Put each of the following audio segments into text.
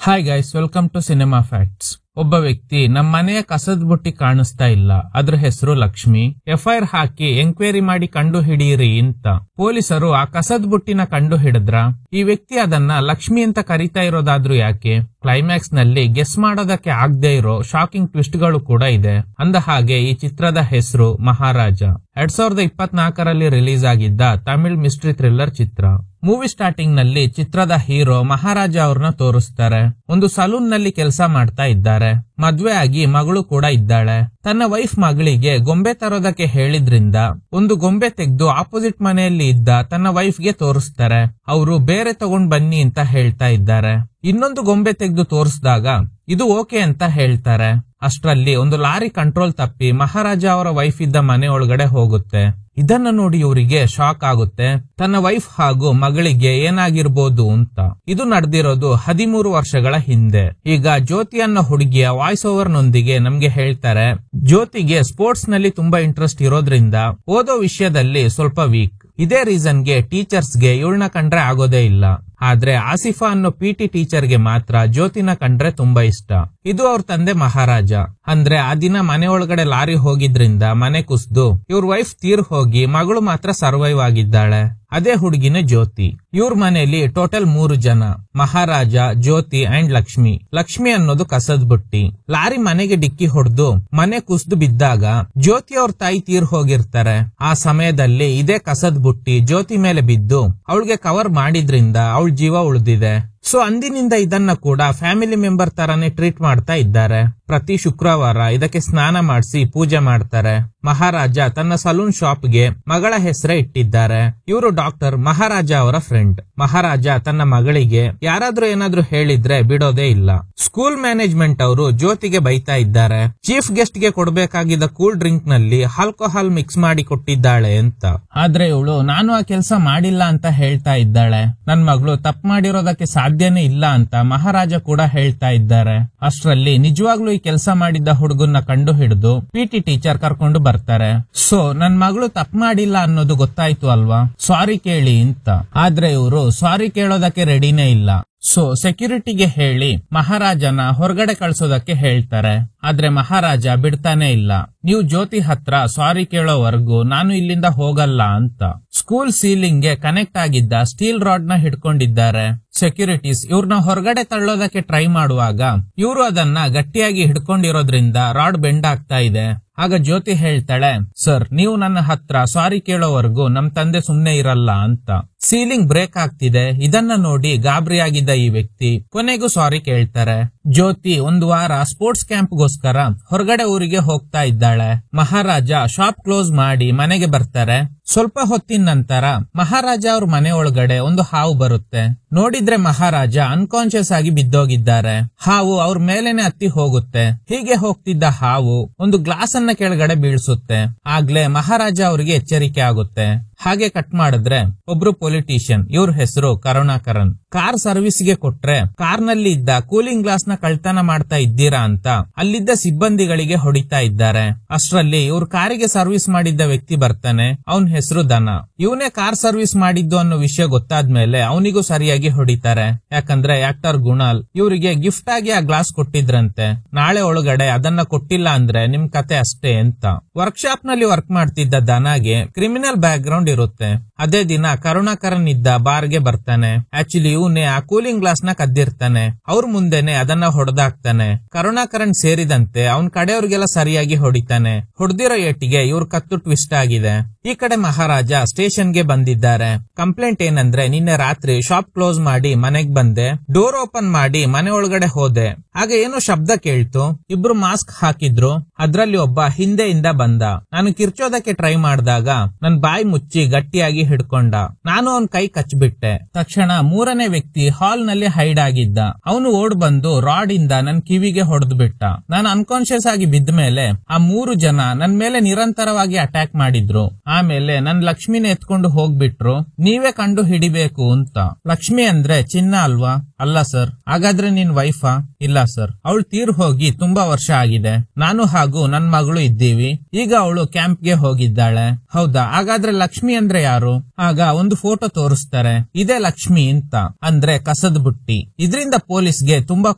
Hi guys, welcome to cinema facts. ಒಬ್ಬ ವ್ಯಕ್ತಿ ನಮ್ಮ ಮನೆಯ ಕಸದ ಬುಟ್ಟಿ ಕಾಣಿಸ್ತಾ ಇಲ್ಲ, ಅದ್ರ ಹೆಸರು ಲಕ್ಷ್ಮಿ. ಎಫ್ಐಆರ್ ಹಾಕಿ ಎಂಕ್ವೈರಿ ಮಾಡಿ ಕಂಡು ಹಿಡಿಯಿರಿ ಅಂತ. ಪೊಲೀಸರು ಆ ಕಸದ ಬುಟ್ಟಿನ ಕಂಡು ಹಿಡಿದ್ರ ಈ ವ್ಯಕ್ತಿ ಅದನ್ನ ಲಕ್ಷ್ಮಿ ಅಂತ ಕರೀತಾ ಇರೋದಾದ್ರೂ ಯಾಕೆ? ಕ್ಲೈಮ್ಯಾಕ್ಸ್ ನಲ್ಲಿ ಗೆಸ್ ಮಾಡೋದಕ್ಕೆ ಆಗದೆ ಇರೋ ಶಾಕಿಂಗ್ ಟ್ವಿಸ್ಟ್ ಗಳು ಕೂಡ ಇದೆ. ಅಂದ ಹಾಗೆ ಈ ಚಿತ್ರದ ಹೆಸರು ಮಹಾರಾಜ. 2024ರಲ್ಲಿ ರಿಲೀಸ್ ಆಗಿದ್ದ ತಮಿಳ್ ಮಿಸ್ಟ್ರಿ ಥ್ರಿಲ್ಲರ್ ಚಿತ್ರ. ಮೂವಿ ಸ್ಟಾರ್ಟಿಂಗ್ ನಲ್ಲಿ ಚಿತ್ರದ ಹೀರೋ ಮಹಾರಾಜ ಅವ್ರನ್ನ ತೋರಿಸ್ತಾರೆ. ಒಂದು ಸಲೂನ್ ನಲ್ಲಿ ಕೆಲಸ ಮಾಡ್ತಾ ಇದ್ದಾರೆ. ಮದ್ವೆ ಆಗಿ ಮಗಳು ಕೂಡ ಇದ್ದಾಳೆ. ತನ್ನ ವೈಫ್ ಮಗಳಿಗೆ ಗೊಂಬೆ ತರೋದಕ್ಕೆ ಹೇಳಿದ್ರಿಂದ ಒಂದು ಗೊಂಬೆ ತೆಗೆದು ಆಪೋಸಿಟ್ ಮನೆಯಲ್ಲಿ ಇದ್ದ ತನ್ನ ವೈಫ್ ಗೆ ತೋರಿಸ್ತಾರೆ. ಅವರು ಬೇರೆ ತಗೊಂಡ್ ಬನ್ನಿ ಅಂತ ಹೇಳ್ತಾ ಇದ್ದಾರೆ. ಇನ್ನೊಂದು ಗೊಂಬೆ ತೆಗೆದು ತೋರಿಸಿದಾಗ ಇದು ಓಕೆ ಅಂತ ಹೇಳ್ತಾರೆ. ಅಷ್ಟರಲ್ಲಿ ಒಂದು ಲಾರಿ ಕಂಟ್ರೋಲ್ ತಪ್ಪಿ ಮಹಾರಾಜ ಅವರ ವೈಫ್ ಇದ್ದ ಮನೆ ಒಳಗಡೆ ಹೋಗುತ್ತೆ. ಇದನ್ನ ನೋಡಿ ಇವರಿಗೆ ಶಾಕ್ ಆಗುತ್ತೆ. ತನ್ನ ವೈಫ್ ಹಾಗೂ ಮಗಳಿಗೆ ಏನಾಗಿರ್ಬೋದು ಅಂತ. ಇದು ನಡೆದಿರೋದು 13 ವರ್ಷಗಳ ಹಿಂದೆ. ಈಗ ಜ್ಯೋತಿ ಅನ್ನೋ ಹುಡುಗಿಯ ವಾಯ್ಸ್ ಓವರ್ ನೊಂದಿಗೆ ನಮ್ಗೆ ಹೇಳ್ತಾರೆ, ಜ್ಯೋತಿಗೆ ಸ್ಪೋರ್ಟ್ಸ್ ನಲ್ಲಿ ತುಂಬಾ ಇಂಟ್ರೆಸ್ಟ್ ಇರೋದ್ರಿಂದ ಓದೋ ವಿಷಯದಲ್ಲಿ ಸ್ವಲ್ಪ ವೀಕ್. ಇದೇ ರೀಸನ್ಗೆ ಟೀಚರ್ಸ್ಗೆ ಇವಳನ್ನ ಕಂಡ್ರೆ ಆಗೋದೇ ಇಲ್ಲ. ಆದ್ರೆ ಆಸಿಫಾ ಅನ್ನೋ PT ಟೀಚರ್ಗೆ ಮಾತ್ರ ಜ್ಯೋತಿನ ಕಂಡ್ರೆ ತುಂಬಾ ಇಷ್ಟ. ಇದು ಅವ್ರ ತಂದೆ ಮಹಾರಾಜ. ಅಂದ್ರೆ ಆ ದಿನ ಮನೆ ಒಳಗಡೆ ಲಾರಿ ಹೋಗಿದ್ರಿಂದ ಮನೆ ಕುಸ್ದು ಇವ್ರ ವೈಫ್ ತೀರ್ ಹೋಗಿ ಮಗಳು ಮಾತ್ರ ಸರ್ವೈವ್ ಆಗಿದ್ದಾಳೆ. ಅದೇ ಹುಡುಗಿನೇ ಜ್ಯೋತಿ. ಇವ್ರ ಮನೆಯಲ್ಲಿ ಟೋಟಲ್ 3 ಜನ, ಮಹಾರಾಜ, ಜ್ಯೋತಿ ಅಂಡ್ ಲಕ್ಷ್ಮಿ. ಲಕ್ಷ್ಮಿ ಅನ್ನೋದು ಕಸದ್ ಬುಟ್ಟಿ. ಲಾರಿ ಮನೆಗೆ ಡಿಕ್ಕಿ ಹೊಡೆದು ಮನೆ ಕುಸ್ದು ಬಿದ್ದಾಗ ಜ್ಯೋತಿ ಅವ್ರ ತಾಯಿ ತೀರ್ ಹೋಗಿರ್ತಾರೆ. ಆ ಸಮಯದಲ್ಲಿ ಇದೇ ಕಸದ್ ಬುಟ್ಟಿ ಜ್ಯೋತಿ ಮೇಲೆ ಬಿದ್ದು ಅವಳಿಗೆ ಕವರ್ ಮಾಡಿದ್ರಿಂದ ಅವಳ ಜೀವ ಉಳಿದಿದೆ. ಸೊ ಅಂದಿನಿಂದ ಇದನ್ನ ಕೂಡ ಫ್ಯಾಮಿಲಿ ಮೆಂಬರ್ ತರಾನೇ ಟ್ರೀಟ್ ಮಾಡ್ತಾ ಇದ್ದಾರೆ. ಪ್ರತಿ ಶುಕ್ರವಾರ ಇದಕ್ಕೆ ಸ್ನಾನ ಮಾಡಿಸಿ ಪೂಜೆ ಮಾಡ್ತಾರೆ. ಮಹಾರಾಜ ತನ್ನ ಸಲೂನ್ ಶಾಪ್ಗೆ ಮಗಳ ಹೆಸರೇ ಇಟ್ಟಿದ್ದಾರೆ. ಇವರು ಡಾಕ್ಟರ್ ಮಹಾರಾಜ ಅವರ ಫ್ರೆಂಡ್. ಮಹಾರಾಜ ತನ್ನ ಮಗಳಿಗೆ ಯಾರಾದ್ರೂ ಏನಾದ್ರೂ ಹೇಳಿದ್ರೆ ಬಿಡೋದೇ ಇಲ್ಲ. ಸ್ಕೂಲ್ ಮ್ಯಾನೇಜ್ಮೆಂಟ್ ಅವರು ಜ್ಯೋತಿಗೆ ಬೈತಾ ಇದ್ದಾರೆ, ಚೀಫ್ ಗೆಸ್ಟ್ ಗೆ ಕೊಡ್ಬೇಕಾಗಿದ್ದ ಕೂಲ್ ಡ್ರಿಂಕ್ ನಲ್ಲಿ ಆಲ್ಕೋಹಾಲ್ ಮಿಕ್ಸ್ ಮಾಡಿ ಕೊಟ್ಟಿದ್ದಾಳೆ ಅಂತ. ಆದ್ರೆ ಇವಳು ನಾನು ಆ ಕೆಲಸ ಮಾಡಿಲ್ಲ ಅಂತ ಹೇಳ್ತಾ ಇದ್ದಾಳೆ. ನನ್ ಮಗಳು ತಪ್ಪು ಮಾಡಿರೋದಕ್ಕೆ ಸಾಧ್ಯನೇ ಇಲ್ಲ ಅಂತ ಮಹಾರಾಜ ಕೂಡ ಹೇಳ್ತಾ ಇದ್ದಾರೆ. ಅಷ್ಟರಲ್ಲಿ ನಿಜವಾಗ್ಲೂ ಈ ಕೆಲಸ ಮಾಡಿದ್ದ ಹುಡುಗನ್ನ ಕಂಡು ಹಿಡಿದು PT ಟೀಚರ್ ಕರ್ಕೊಂಡು ಬರ್ತಾರೆ. ಸೊ ನನ್ ಮಗಳು ತಪ್ಪು ಮಾಡಿಲ್ಲ ಅನ್ನೋದು ಗೊತ್ತಾಯ್ತು ಅಲ್ವಾ, ಸಾರಿ ಕೇಳಿ ಅಂತ. ಆದ್ರೆ ಇವರು ಸಾರಿ ಕೇಳೋದಕ್ಕೆ ರೆಡಿನೇ ಇಲ್ಲ. ಸೊ ಸೆಕ್ಯೂರಿಟಿಗೆ ಹೇಳಿ ಮಹಾರಾಜನ ಹೊರಗಡೆ ಕಳ್ಸೋದಕ್ಕೆ ಹೇಳ್ತಾರೆ. ಆದ್ರೆ ಮಹಾರಾಜ ಬಿಡ್ತಾನೆ ಇಲ್ಲ. ನೀವು ಜ್ಯೋತಿ ಹತ್ರ ಸಾರಿ ಕೇಳೋವರೆಗೂ ನಾನು ಇಲ್ಲಿಂದ ಹೋಗಲ್ಲ ಅಂತ. ಸ್ಕೂಲ್ ಸೀಲಿಂಗ್ ಗೆ ಕನೆಕ್ಟ್ ಆಗಿದ್ದ ಸ್ಟೀಲ್ ರಾಡ್ ನ ಹಿಡ್ಕೊಂಡಿದ್ದಾರೆ. ಸೆಕ್ಯೂರಿಟೀಸ್ ಇವ್ರನ್ನ ಹೊರಗಡೆ ತಳ್ಳೋದಕ್ಕೆ ಟ್ರೈ ಮಾಡುವಾಗ ಇವರು ಅದನ್ನ ಗಟ್ಟಿಯಾಗಿ ಹಿಡ್ಕೊಂಡಿರೋದ್ರಿಂದ ರಾಡ್ ಬೆಂಡ್ ಆಗ್ತಾ ಇದೆ. ಆಗ ಜ್ಯೋತಿ ಹೇಳ್ತಾಳೆ, ಸರ್ ನೀವು ನನ್ನ ಹತ್ರ ಸಾರಿ ಕೇಳೋವರೆಗೂ ನಮ್ ತಂದೆ ಸುಮ್ನೆ ಇರಲ್ಲ ಅಂತ. ಸೀಲಿಂಗ್ ಬ್ರೇಕ್ ಆಗ್ತಿದೆ. ಇದನ್ನ ನೋಡಿ ಗಾಬರಿಯಾಗಿದ್ದ ಈ ವ್ಯಕ್ತಿ ಕೊನೆಗೂ ಸಾರಿ ಕೇಳ್ತಾರೆ. ಜ್ಯೋತಿ ಒಂದು ವಾರ ಸ್ಪೋರ್ಟ್ಸ್ ಕ್ಯಾಂಪ್ಗೋಸ್ಕರ ಹೊರಗಡೆ ಊರಿಗೆ ಹೋಗ್ತಾ ಇದ್ದಾಳೆ. ಮಹಾರಾಜ ಶಾಪ್ ಕ್ಲೋಸ್ ಮಾಡಿ ಮನೆಗೆ ಬರ್ತಾರೆ. ಸ್ವಲ್ಪ ಹೊತ್ತಿನ ನಂತರ ಮಹಾರಾಜ ಅವ್ರ ಮನೆ ಒಳಗಡೆ ಒಂದು ಹಾವು ಬರುತ್ತೆ. ನೋಡಿದ್ರೆ ಮಹಾರಾಜ ಅನ್ಕಾನ್ಶಿಯಸ್ ಆಗಿ ಬಿದ್ದೋಗಿದ್ದಾರೆ. ಹಾವು ಅವ್ರ ಮೇಲೇನೆ ಹತ್ತಿ ಹೋಗುತ್ತೆ. ಹೀಗೆ ಹೋಗ್ತಿದ್ದ ಹಾವು ಒಂದು ಗ್ಲಾಸ್ ಅನ್ನ ಕೆಳಗಡೆ ಬೀಳ್ಸುತ್ತೆ. ಆಗ್ಲೇ ಮಹಾರಾಜ ಅವರಿಗೆ ಎಚ್ಚರಿಕೆ ಆಗುತ್ತೆ. ಹಾಗೆ ಕಟ್ ಮಾಡಿದ್ರೆ ಒಬ್ರು ಪೊಲಿಟಿಷಿಯನ್, ಇವ್ರ ಹೆಸರು ಕರುಣಾಕರನ್. ಕಾರ್ ಸರ್ವಿಸ್ ಗೆ ಕೊಟ್ರೆ ಕಾರ್ ನಲ್ಲಿ ಇದ್ದ ಕೂಲಿಂಗ್ ಗ್ಲಾಸ್ ನ ಕಳ್ತನ ಮಾಡ್ತಾ ಇದ್ದೀರಾ ಅಂತ ಅಲ್ಲಿದ್ದ ಸಿಬ್ಬಂದಿಗಳಿಗೆ ಹೊಡಿತಾ ಇದ್ದಾರೆ. ಅಷ್ಟರಲ್ಲಿ ಇವ್ರ ಕಾರಿಗೆ ಸರ್ವಿಸ್ ಮಾಡಿದ್ದ ವ್ಯಕ್ತಿ ಬರ್ತಾನೆ. ಅವನ್ ಹೆಸರು ದನ. ಇವನೇ ಕಾರ್ ಸರ್ವಿಸ್ ಮಾಡಿದ್ದು ಅನ್ನೋ ವಿಷಯ ಗೊತ್ತಾದ್ಮೇಲೆ ಅವನಿಗೂ ಸರಿಯಾಗಿ ಹೊಡಿತಾರೆ. ಯಾಕಂದ್ರೆ ಆಕ್ಟರ್ ಗುಣಾಲ್ ಇವರಿಗೆ ಗಿಫ್ಟ್ ಆಗಿ ಆ ಗ್ಲಾಸ್ ಕೊಟ್ಟಿದ್ರಂತೆ. ನಾಳೆ ಒಳಗಡೆ ಅದನ್ನ ಕೊಟ್ಟಿಲ್ಲ ಅಂದ್ರೆ ನಿಮ್ ಕತೆ ಅಷ್ಟೇ ಅಂತ. ವರ್ಕ್ಶಾಪ್ ನಲ್ಲಿ ವರ್ಕ್ ಮಾಡ್ತಿದ್ದ ದನಾಗೆ ಕ್ರಿಮಿನಲ್ ಬ್ಯಾಕ್ ಗ್ರೌಂಡ್ ಇರುತ್ತೆ. ಅದೇ ದಿನ ಕರುಣಾಕರನ್ ಇದ್ದ ಬಾರ್ಗೆ ಬರ್ತಾನೆ. ಆಕ್ಚುಲಿ ಇವನೇ ಆ ಕೂಲಿಂಗ್ ಗ್ಲಾಸ್ ನ ಕದ್ದಿರ್ತಾನೆ. ಅವ್ರ ಮುಂದೆನೆ ಅದನ್ನ ಹೊಡೆದಾಕ್ತಾನೆ. ಕರುಣಾಕರನ್ ಸೇರಿದಂತೆ ಅವನ್ ಕಡೆಯವ್ರಿಗೆಲ್ಲ ಸರಿಯಾಗಿ ಹೊಡಿತಾನೆ. ಹೊಡೆದಿರೋ ಏಟಿಗೆ ಇವ್ರ ಕತ್ತು ಟ್ವಿಸ್ಟ್ ಆಗಿದೆ. ಈ ಕಡೆ ಮಹಾರಾಜ ಸ್ಟೇಷನ್ ಗೆ ಬಂದಿದ್ದಾರೆ. ಕಂಪ್ಲೇಂಟ್ ಏನಂದ್ರೆ ನಿನ್ನೆ ರಾತ್ರಿ ಶಾಪ್ ಕ್ಲೋಸ್ ಮಾಡಿ ಮನೆಗ್ ಬಂದೆ. ಡೋರ್ ಓಪನ್ ಮಾಡಿ ಮನೆ ಒಳಗಡೆ ಹೋದೆ. ಆಗ ಏನೋ ಶಬ್ದ ಕೇಳ್ತು. ಇಬ್ರು ಮಾಸ್ಕ್ ಹಾಕಿದ್ರು. ಅದ್ರಲ್ಲಿ ಒಬ್ಬ ಹಿಂದೆಯಿಂದ ಬಂದ. ನಾನು ಕಿರ್ಚೋದಕ್ಕೆ ಟ್ರೈ ಮಾಡಿದಾಗ ನನ್ ಬಾಯಿ ಮುಚ್ಚಿ ಗಟ್ಟಿಯಾಗಿ ಹಿಡ್ಕೊಂಡ. ನಾನು ಅವನ್ ಕೈ ಕಚ್ಬಿಟ್ಟೆ. ತಕ್ಷಣ 3ನೇ ವ್ಯಕ್ತಿ ಹಾಲ್ ನಲ್ಲಿ ಹೈಡ್ ಆಗಿದ್ದ. ಅವನು ಓಡ್ ಬಂದು ರಾಡ್ ಇಂದ ನನ್ ಕಿವಿಗೆ ಹೊಡೆದು ಬಿಟ್ಟ. ನಾನು ಅನ್ಕಾನ್ಶಿಯಸ್ ಆಗಿ ಬಿದ್ದ ಮೇಲೆ ಆ 3 ಜನ ನನ್ ಮೇಲೆ ನಿರಂತರವಾಗಿ ಅಟ್ಯಾಕ್ ಮಾಡಿದ್ರು. ಆಮೇಲೆ ನನ್ ಲಕ್ಷ್ಮಿನ ಎತ್ಕೊಂಡು ಹೋಗ್ಬಿಟ್ರು. ನೀವೇ ಕಂಡು ಹಿಡಿಬೇಕು ಅಂತ. ಲಕ್ಷ್ಮಿ ಅಂದ್ರೆ ಚಿನ್ನ ಅಲ್ವಾ, ಅಲ್ಲ ಸರ್. ಹಾಗಾದ್ರೆ ನಿನ್ ವೈಫಾ? ಇಲ್ಲ ಸರ್, ಅವಳು ತೀರ್ ಹೋಗಿ ತುಂಬಾ ವರ್ಷ ಆಗಿದೆ. ನಾನು ಹಾಗೂ ನನ್ ಮಗಳು ಇದ್ದೀವಿ. ಈಗ ಅವಳು ಕ್ಯಾಂಪ್ಗೆ ಹೋಗಿದ್ದಾಳೆ. ಹೌದಾ? ಹಾಗಾದ್ರೆ ಲಕ್ಷ್ಮಿ ಅಂದ್ರೆ ಯಾರು? ಆಗ ಒಂದು ಫೋಟೋ ತೋರಿಸ್ತಾರೆ. ಇದೇ ಲಕ್ಷ್ಮಿ ಅಂತ, ಅಂದ್ರೆ ಕಸದ ಬುಟ್ಟಿ. ಇದರಿಂದ ಪೊಲೀಸ್ಗೆ ತುಂಬಾ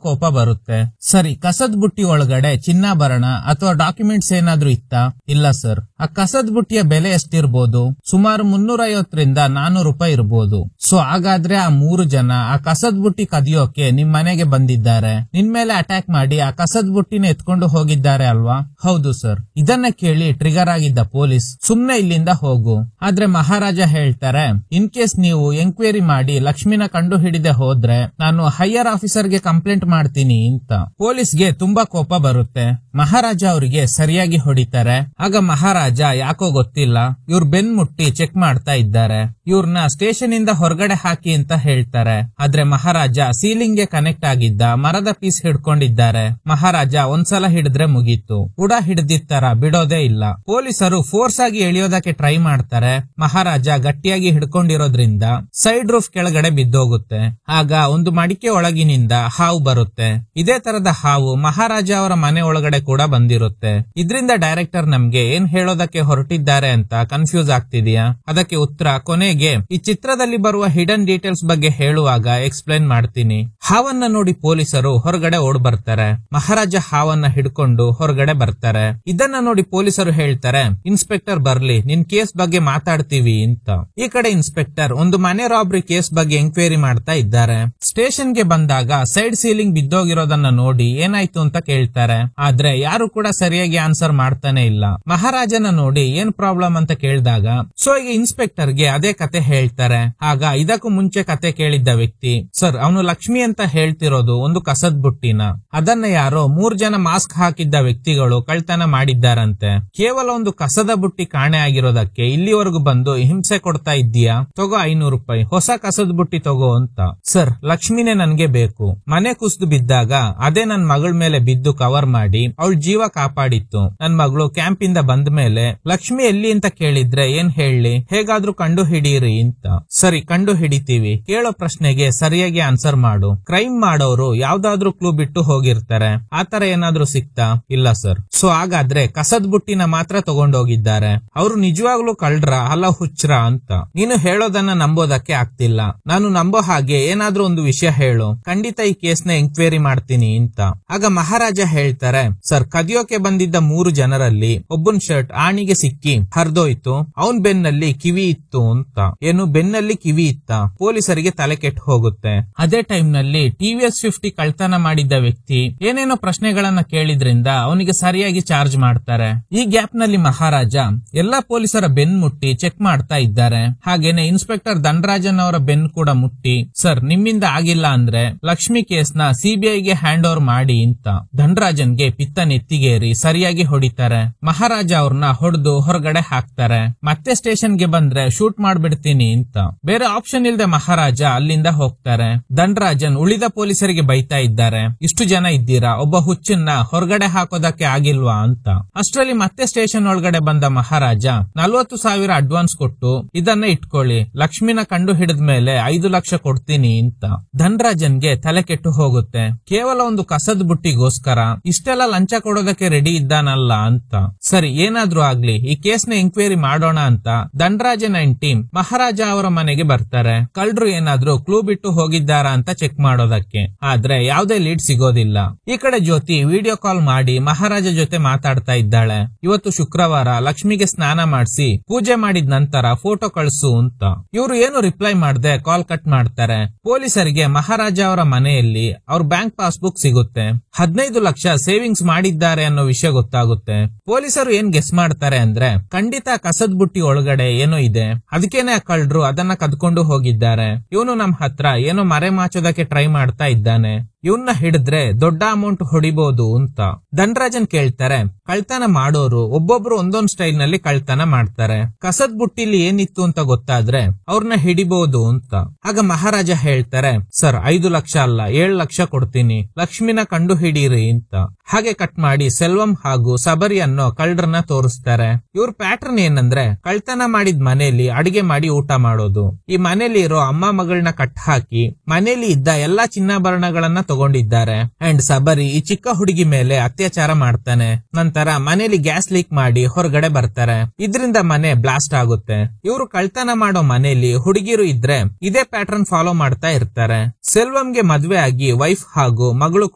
ಕೋಪ ಬರುತ್ತೆ. ಸರಿ, ಕಸದ ಬುಟ್ಟಿ ಒಳಗಡೆ ಚಿನ್ನಾಭರಣ ಅಥವಾ ಡಾಕ್ಯುಮೆಂಟ್ಸ್ ಏನಾದ್ರೂ ಇತ್ತಾ? ಇಲ್ಲ ಸರ್. ಆ ಕಸದ ಬುಟ್ಟಿಯ ಬೆಲೆ ಎಷ್ಟಿರ್ಬೋದು? ಸುಮಾರು 350 ರಿಂದ 400 ರೂಪಾಯಿ ಇರ್ಬೋದು. ಸೊ ಹಾಗಾದ್ರೆ ಆ 3 ಜನ ಆ ಕಸದ ಬುಟ್ಟಿ ಕದಿಯೋಕೆ ನಿಮ್ ಮನೆಗೆ ಬಂದಿದ್ದಾರೆ. ನಿನ್ ಮೇಲೆ ಅಟ್ಯಾಕ್ ಮಾಡಿ ಆ ಕಸದ ಬುಟ್ಟಿನ ಎತ್ಕೊಂಡು ಹೋಗಿದ್ದಾರೆ ಅಲ್ವಾ? ಹೌದು ಸರ್. ಇದನ್ನ ಕೇಳಿ ಟ್ರಿಗರ್ ಆಗಿದ್ದ ಪೊಲೀಸ್ ಸುಮ್ನೆ ಇಲ್ಲಿಂದ ಹೋಗು. ಆದ್ರೆ ಮಹಾರಾಜ ಹೇಳ್ತಾರೆ, ಇನ್ ಕೇಸ್ ನೀವು ಎಂಕ್ವೈರಿ ಮಾಡಿ ಲಕ್ಷ್ಮಿನ ಕಂಡು ಹಿಡಿದೆ ಹೋದ್ರೆ ನಾನು ಹೈಯರ್ ಆಫೀಸರ್ಗೆ ಕಂಪ್ಲೇಂಟ್ ಮಾಡ್ತೀನಿ ಅಂತ. ಪೊಲೀಸ್ಗೆ ತುಂಬಾ ಕೋಪ ಬರುತ್ತೆ. ಮಹಾರಾಜ ಅವರಿಗೆ ಸರಿಯಾಗಿ ಹೊಡಿತಾರೆ. ಆಗ ಮಹಾರಾಜ ಯಾಕೋ ಗೊತ್ತಿಲ್ಲ ಇವ್ರ ಬೆನ್ ಮುಟ್ಟಿ ಚೆಕ್ ಮಾಡ್ತಾ ಇದ್ದಾರೆ. ಇವ್ರನ್ನ ಸ್ಟೇಷನ್ ಇಂದ ಹೊರಗಡೆ ಹಾಕಿ ಅಂತ ಹೇಳ್ತಾರೆ. ಆದ್ರೆ ಮಹಾರಾಜ ಸೀಲಿಂಗ್ ಗೆ ಕನೆಕ್ಟ್ ಆಗಿದ್ದ ಮರದ ಪೀಸ್ ಹಿಡ್ಕೊಂಡಿದ್ದಾರೆ. ಮಹಾರಾಜ ಒಂದ್ಸಲ ಹಿಡಿದ್ರೆ ಮುಗೀತು. ಕೂಡ ಹಿಡಿದಿತ್ತರ ಬಿಡೋದೇ ಇಲ್ಲ. ಪೊಲೀಸರು ಫೋರ್ಸ್ ಆಗಿ ಎಳಿಯೋದಕ್ಕೆ ಟ್ರೈ ಮಾಡ್ತಾರೆ. ಮಹಾರಾಜ ಗಟ್ಟಿಯಾಗಿ ಹಿಡ್ಕೊಂಡಿರೋದ್ರಿಂದ ಸೈಡ್ ರೂಫ್ ಕೆಳಗಡೆ ಬಿದ್ದೋಗುತ್ತೆ. ಆಗ ಒಂದು ಮಡಿಕೆ ಒಳಗಿನಿಂದ ಹಾವು ಬರುತ್ತೆ. ಇದೇ ತರದ ಹಾವು ಮಹಾರಾಜ ಅವರ ಮನೆ ಒಳಗಡೆ ಕೂಡ ಬಂದಿರುತ್ತೆ. ಇದರಿಂದ ಡೈರೆಕ್ಟರ್ ನಮ್ಗೆ ಏನ್ ಹೇಳೋದಕ್ಕೆ ಹೊರಟಿದ್ದಾರೆ ಅಂತ ಕನ್ಫ್ಯೂಸ್ ಆಗ್ತಿದ್ಯಾ? ಅದಕ್ಕೆ ಉತ್ತರ ಕೊನೆಗೆ ಈ ಚಿತ್ರದಲ್ಲಿ ಬರುವ ಹಿಡನ್ ಡೀಟೇಲ್ಸ್ ಬಗ್ಗೆ ಹೇಳುವಾಗ ಎಕ್ಸ್ಪ್ಲೈನ್ ಮಾಡ್ತೀನಿ. ಹಾವನ್ನ ನೋಡಿ ಪೊಲೀಸರು ಹೊರಗಡೆ ಓಡ್ ಬರ್ತಾರೆ. ಮಹಾರಾಜ ಹಾವನ್ನ ಹಿಡ್ಕೊಂಡು ಹೊರಗಡೆ ಬರ್ತಾರೆ. ಇದನ್ನ ನೋಡಿ ಪೊಲೀಸರು ಹೇಳ್ತಾರೆ, ಇನ್ಸ್ಪೆಕ್ಟರ್ ಬರ್ಲಿ, ನಿನ್ ಕೇಸ್ ಬಗ್ಗೆ ಮಾತಾಡ್ತೀವಿ ಅಂತ. ಈ ಕಡೆ ಇನ್ಸ್ಪೆಕ್ಟರ್ ಒಂದು ಮನೆ ರಾಬ್ರಿ ಕೇಸ್ ಬಗ್ಗೆ ಎಂಕ್ವೈರಿ ಮಾಡ್ತಾ ಇದ್ದಾರೆ. ಸ್ಟೇಷನ್ ಗೆ ಬಂದಾಗ ಸೈಡ್ ಸೀಲಿಂಗ್ ಬಿದ್ದೋಗಿರೋದನ್ನ ನೋಡಿ ಏನಾಯ್ತು ಅಂತ ಕೇಳ್ತಾರೆ. ಆದ್ರೆ ಯಾರು ಕೂಡ ಸರಿಯಾಗಿ ಆನ್ಸರ್ ಮಾಡ್ತಾನೆ ಇಲ್ಲ. ಮಹಾರಾಜನ ನೋಡಿ ಏನ್ ಪ್ರಾಬ್ಲಮ್ ಅಂತ ಕೇಳಿದಾಗ ಸೊ ಈಗ ಇನ್ಸ್ಪೆಕ್ಟರ್ ಗೆ ಅದೇ ಕತೆ ಹೇಳ್ತಾರೆ. ಆಗ ಇದಕ್ಕೂ ಮುಂಚೆ ಕತೆ ಕೇಳಿದ್ದ ವ್ಯಕ್ತಿ, ಸರ್ ಅವನು ಲಕ್ಷ್ಮಿ ಅಂತ ಹೇಳ್ತಿರೋದು ಒಂದು ಕಸದ ಬುಟ್ಟಿನ. ಅದನ್ನ ಯಾರೋ 3 ಜನ ಮಾಸ್ಕ್ ಹಾಕಿದ್ದ ವ್ಯಕ್ತಿಗಳು ಕಳ್ತನ ಮಾಡಿದ್ದಾರಂತೆ. ಕೇವಲ ಒಂದು ಕಸದ ಬುಟ್ಟಿ ಕಾಣೆ ಆಗಿರೋದಕ್ಕೆ ಇಲ್ಲಿವರೆಗೂ ಬಂದು ಹಿಂಸೆ ಕೊಡ್ತಾ ಇದ್ದೀಯಾ? ತಗೋ 500 ರೂಪಾಯಿ, ಹೊಸ ಕಸದ ಬುಟ್ಟಿ ತಗೋ ಅಂತ. ಸರ್ ಲಕ್ಷ್ಮಿನೇ ನನ್ಗೆ ಬೇಕು. ಮನೆ ಕುಸಿದು ಬಿದ್ದಾಗ ಅದೇ ನನ್ ಮಗಳ ಮೇಲೆ ಬಿದ್ದು ಕವರ್ ಮಾಡಿ ಅವಳ ಜೀವ ಕಾಪಾಡಿತ್ತು. ನನ್ ಮಗಳು ಕ್ಯಾಂಪ್ ಇಂದ ಬಂದ ಮೇಲೆ ಲಕ್ಷ್ಮಿ ಎಲ್ಲಿ ಅಂತ ಕೇಳಿದ್ರೆ ಏನ್ ಹೇಳಿ? ಹೇಗಾದ್ರೂ ಕಂಡು ಹಿಡೀರಿ ಅಂತ. ಸರಿ, ಕಂಡು ಹಿಡಿತೀವಿ. ಕೇಳೋ ಪ್ರಶ್ನೆಗೆ ಸರಿಯಾಗಿ ಆನ್ಸರ್ ಮಾಡು. ಕ್ರೈಮ್ ಮಾಡೋರು ಯಾವ್ದಾದ್ರೂ ಕ್ಲೂ ಬಿಟ್ಟು ಹೋಗಿರ್ತಾರೆ. ಆತರ ಏನಾದ್ರೂ ಸಿಕ್ತಾ? ಇಲ್ಲ ಸರ್. ಸೊ ಹಾಗಾದ್ರೆ ಕಸದ ಬುಟ್ಟಿನ ಮಾತ್ರ ತಗೊಂಡೋಗಿದ್ದಾರೆ. ಅವರು ನಿಜವಾಗ್ಲೂ ಕಳ್ರ ಅಲ್ಲ ಹುಚ್ರ ಅಂತ. ನೀನು ಹೇಳೋದನ್ನ ನಂಬೋದಕ್ಕೆ ಆಗ್ತಿಲ್ಲ. ನಾನು ನಂಬೋ ಹಾಗೆ ಏನಾದ್ರೂ ಒಂದು ವಿಷಯ ಹೇಳು. ಖಂಡಿತ ಈ ಕೇಸ್ನ ಎಂಕ್ವೈರಿ ಮಾಡ್ತೀನಿ ಅಂತ. ಆಗ ಮಹಾರಾಜ ಹೇಳ್ತಾರೆ, ಸರ್ ಕದಿಯೋಕೆ ಬಂದಿದ್ದ 3 ಜನರಲ್ಲಿ ಒಬ್ಬನ್ ಶರ್ಟ್ ಆಣಿಗೆ ಸಿಕ್ಕಿ ಹರಿದೋಯ್ತು. ಅವನ್ ಬೆನ್ನಲ್ಲಿ ಕಿವಿ ಇತ್ತು ಅಂತ. ಏನು ಬೆನ್ನಲ್ಲಿ ಕಿವಿ ಇತ್ತ? ಪೊಲೀಸರಿಗೆ ತಲೆ ಕೆಟ್ಟು ಹೋಗುತ್ತೆ. ಅದೇ ಟೈಮ್ ನಲ್ಲಿ TVS 50 ಕಳ್ತನ ಮಾಡಿದ್ದ ವ್ಯಕ್ತಿ ಏನೇನೋ ಪ್ರಶ್ನೆಗಳನ್ನ ಕೇಳಿದ್ರಿಂದ ಅವನಿಗೆ ಸರಿಯಾಗಿ ಚಾರ್ಜ್ ಮಾಡ್ತಾರೆ. ಈ ಗ್ಯಾಪ್ ನಲ್ಲಿ ಮಹಾರಾಜ ಎಲ್ಲಾ ಪೊಲೀಸರ ಬೆನ್ ಮುಟ್ಟಿ ಚೆಕ್ ಮಾಡ್ತಾ ಇದ್ದಾರೆ. ಹಾಗೇನೆ ಇನ್ಸ್ಪೆಕ್ಟರ್ ಧನರಾಜನ್ ಅವರ ಬೆನ್ ಕೂಡ ಮುಟ್ಟಿ, ಸರ್ ನಿಮ್ಮಿಂದ ಆಗಿಲ್ಲ ಅಂದ್ರೆ ಲಕ್ಷ್ಮಿ ಕೇಸ್ ನ CBIಗೆ ಹ್ಯಾಂಡ್ ಓವರ್ ಮಾಡಿ ಅಂತ. ಧನರಾಜನ್ಗೆ ಪಿತ್ತ ನೆತ್ತಿಗೇರಿ ಸರಿಯಾಗಿ ಹೊಡಿತಾರೆ. ಮಹಾರಾಜ ಅವ್ರನ್ನ ಹೊಡೆದು ಹೊರಗಡೆ ಹಾಕ್ತಾರೆ. ಮತ್ತೆ ಸ್ಟೇಷನ್ ಗೆ ಬಂದ್ರೆ ಶೂಟ್ ಮಾಡ್ಬಿಡ್ತೀನಿ ಅಂತ. ಬೇರೆ ಆಪ್ಷನ್ ಇಲ್ದೆ ಮಹಾರಾಜ ಅಲ್ಲಿಂದ ಹೋಗ್ತಾರೆ. ಧನರಾಜನ್ ಉಳಿದ ಪೊಲೀಸರಿಗೆ ಬೈತಾ ಇದ್ದಾರೆ, ಇಷ್ಟು ಜನ ಇದ್ದೀರಾ, ಒಬ್ಬ ಹುಚ್ಚನ್ನ ಹೊರಗಡೆ ಹಾಕೋದಕ್ಕೆ ಆಗಿಲ್ವಾ ಅಂತ. ಅಷ್ಟರಲ್ಲಿ ಮತ್ತೆ ಸ್ಟೇಷನ್ ಒಳಗಡೆ ಬಂದ ಮಹಾರಾಜ 40,000 ಅಡ್ವಾನ್ಸ್ ಕೊಟ್ಟು ಇದನ್ನ ಇಟ್ಕೊಳ್ಳಿ, ಲಕ್ಷ್ಮಿನ ಕಂಡು ಹಿಡಿದ ಮೇಲೆ 5 ಲಕ್ಷ ಕೊಡ್ತೀನಿ ಅಂತ. ಧನರಾಜನ್ಗೆ ತಲೆ ಕೆಟ್ಟು ಹೋಗುತ್ತೆ. ಕೇವಲ ಒಂದು ಕಸದ ಬುಟ್ಟಿಗೋಸ್ಕರ ಇಷ್ಟೆಲ್ಲ ಲಂಚ ಕೊಡೋದಕ್ಕೆ ರೆಡಿ ಇದ್ದಾನಲ್ಲ ಅಂತ. ಸರಿ ಏನಾದ್ರೂ ಆಗ್ಲಿ, ಈ ಕೇಸ್ನ ಎಂಕ್ವೈರಿ ಮಾಡೋಣ ಅಂತ ಧನರಾಜನ್ ಅಂಡ್ ಟೀಮ್ ಮಹಾರಾಜ ಅವರ ಮನೆಗೆ ಬರ್ತಾರೆ. ಕಳ್ಳರು ಏನಾದ್ರೂ ಕ್ಲೂ ಬಿಟ್ಟು ಹೋಗಿದ್ದಾರಾ ಅಂತ ಚೆಕ್ ಮಾಡೋದಕ್ಕೆ. ಆದ್ರೆ ಯಾವುದೇ ಲೀಡ್ ಸಿಗೋದಿಲ್ಲ. ಈ ಕಡೆ ಜ್ಯೋತಿ ವಿಡಿಯೋ ಕಾಲ್ ಮಾಡಿ ಮಹಾರಾಜ ಜೊತೆ ಮಾತಾಡ್ತಾ ಇದ್ದಾಳೆ. ಇವತ್ತು ಶುಕ್ರವಾರ, ಲಕ್ಷ್ಮಿಗೆ ಸ್ನಾನ ಮಾಡಿಸಿ ಪೂಜೆ ಮಾಡಿದ ನಂತರ ಫೋಟೋ ಕಳಿಸು ಅಂತ. ಇವರು ಏನು ರಿಪ್ಲೈ ಮಾಡದೆ ಕಾಲ್ ಕಟ್ ಮಾಡ್ತಾರೆ. ಪೊಲೀಸರಿಗೆ ಮಹಾರಾಜ ಅವರ ಮನೆಯಲ್ಲಿ ಅವ್ರ ಬ್ಯಾಂಕ್ ಪಾಸ್ಬುಕ್ ಸಿಗುತ್ತೆ. 15 ಲಕ್ಷ ಸೇವಿಂಗ್ಸ್ ಮಾಡಿದ್ದಾರೆ ಅನ್ನೋ ವಿಷಯ ಗೊತ್ತಾಗುತ್ತೆ. ಪೊಲೀಸರು ಏನ್ ಗೆಸ್ ಮಾಡ್ತಾರೆ ಅಂದ್ರೆ ಖಂಡಿತ ಕಸದ ಬುಟ್ಟಿ ಒಳಗಡೆ ಏನೋ ಇದೆ, ಅದಕ್ಕೇನೆ ಆ ಕಳ್ಳರು ಅದನ್ನ ಕದ್ಕೊಂಡು ಹೋಗಿದ್ದಾರೆ. ಇವನು ನಮ್ ಹತ್ರ ಏನೋ ಮರೆ ಮಾಚೋದಕ್ಕೆ ಟ್ರೈ ಮಾಡ್ತಾ ಇದ್ದಾನೆ. ಇವನ್ನ ಹಿಡಿದ್ರೆ ದೊಡ್ಡ ಅಮೌಂಟ್ ಹೊಡಿಬಹುದು ಅಂತ. ಧನರಾಜನ್ ಕೇಳ್ತಾರೆ, ಕಳ್ತನ ಮಾಡೋರು ಒಬ್ಬೊಬ್ರು ಒಂದೊಂದ್ ಸ್ಟೈಲ್ ನಲ್ಲಿ ಕಳ್ತನ ಮಾಡ್ತಾರೆ. ಕಸದ್ ಬುಟ್ಟಿಲಿ ಏನಿತ್ತು ಅಂತ ಗೊತ್ತಾದ್ರೆ ಅವ್ರನ್ನ ಹಿಡಿಬಹುದು ಅಂತ. ಆಗ ಮಹಾರಾಜ ಹೇಳ್ತಾರೆ, ಸರ್ 5 ಲಕ್ಷ ಅಲ್ಲ 7 ಲಕ್ಷ ಕೊಡ್ತೀನಿ, ಲಕ್ಷ್ಮಿನ ಕಂಡು ಹಿಡೀರಿ ಅಂತ. ಹಾಗೆ ಕಟ್ ಮಾಡಿ ಸೆಲ್ವಂ ಹಾಗೂ ಸಬರಿ ಅನ್ನೋ ಕಳ್ಳರನ್ನ ತೋರಿಸ್ತಾರೆ. ಇವ್ರ ಪ್ಯಾಟರ್ನ್ ಏನಂದ್ರೆ ಕಳ್ತನ ಮಾಡಿದ ಮನೆಯಲ್ಲಿ ಅಡಿಗೆ ಮಾಡಿ ಊಟ ಮಾಡೋದು. ಈ ಮನೆಯಲ್ಲಿ ಇರೋ ಅಮ್ಮ ಮಗಳನ್ನ ಕಟ್ ಹಾಕಿ ಮನೆಯಲ್ಲಿ ಇದ್ದ ಎಲ್ಲಾ ಚಿನ್ನಾಭರಣಗಳನ್ನ ತಗೊಂಡಿದ್ದಾರೆ. ಅಂಡ್ ಸಬರಿ ಈ ಚಿಕ್ಕ ಹುಡುಗಿ ಮೇಲೆ ಅತ್ಯಾಚಾರ ಮಾಡ್ತಾನೆ. ನಂತರ ಮನೆಯಲ್ಲಿ ಗ್ಯಾಸ್ ಲೀಕ್ ಮಾಡಿ ಹೊರಗಡೆ ಬರ್ತಾರೆ. ಇದರಿಂದ ಮನೆ ಬ್ಲಾಸ್ಟ್ ಆಗುತ್ತೆ. ಇವರು ಕಳ್ತನ ಮಾಡೋ ಮನೆಯಲ್ಲಿ ಹುಡುಗಿರು ಇದ್ರೆ ಇದೇ ಪ್ಯಾಟರ್ನ್ ಫಾಲೋ ಮಾಡ್ತಾ ಇರ್ತಾರೆ. ಸೆಲ್ವಂಗೆ ಮದ್ವೆ ಆಗಿ ವೈಫ್ ಹಾಗೂ ಮಗಳು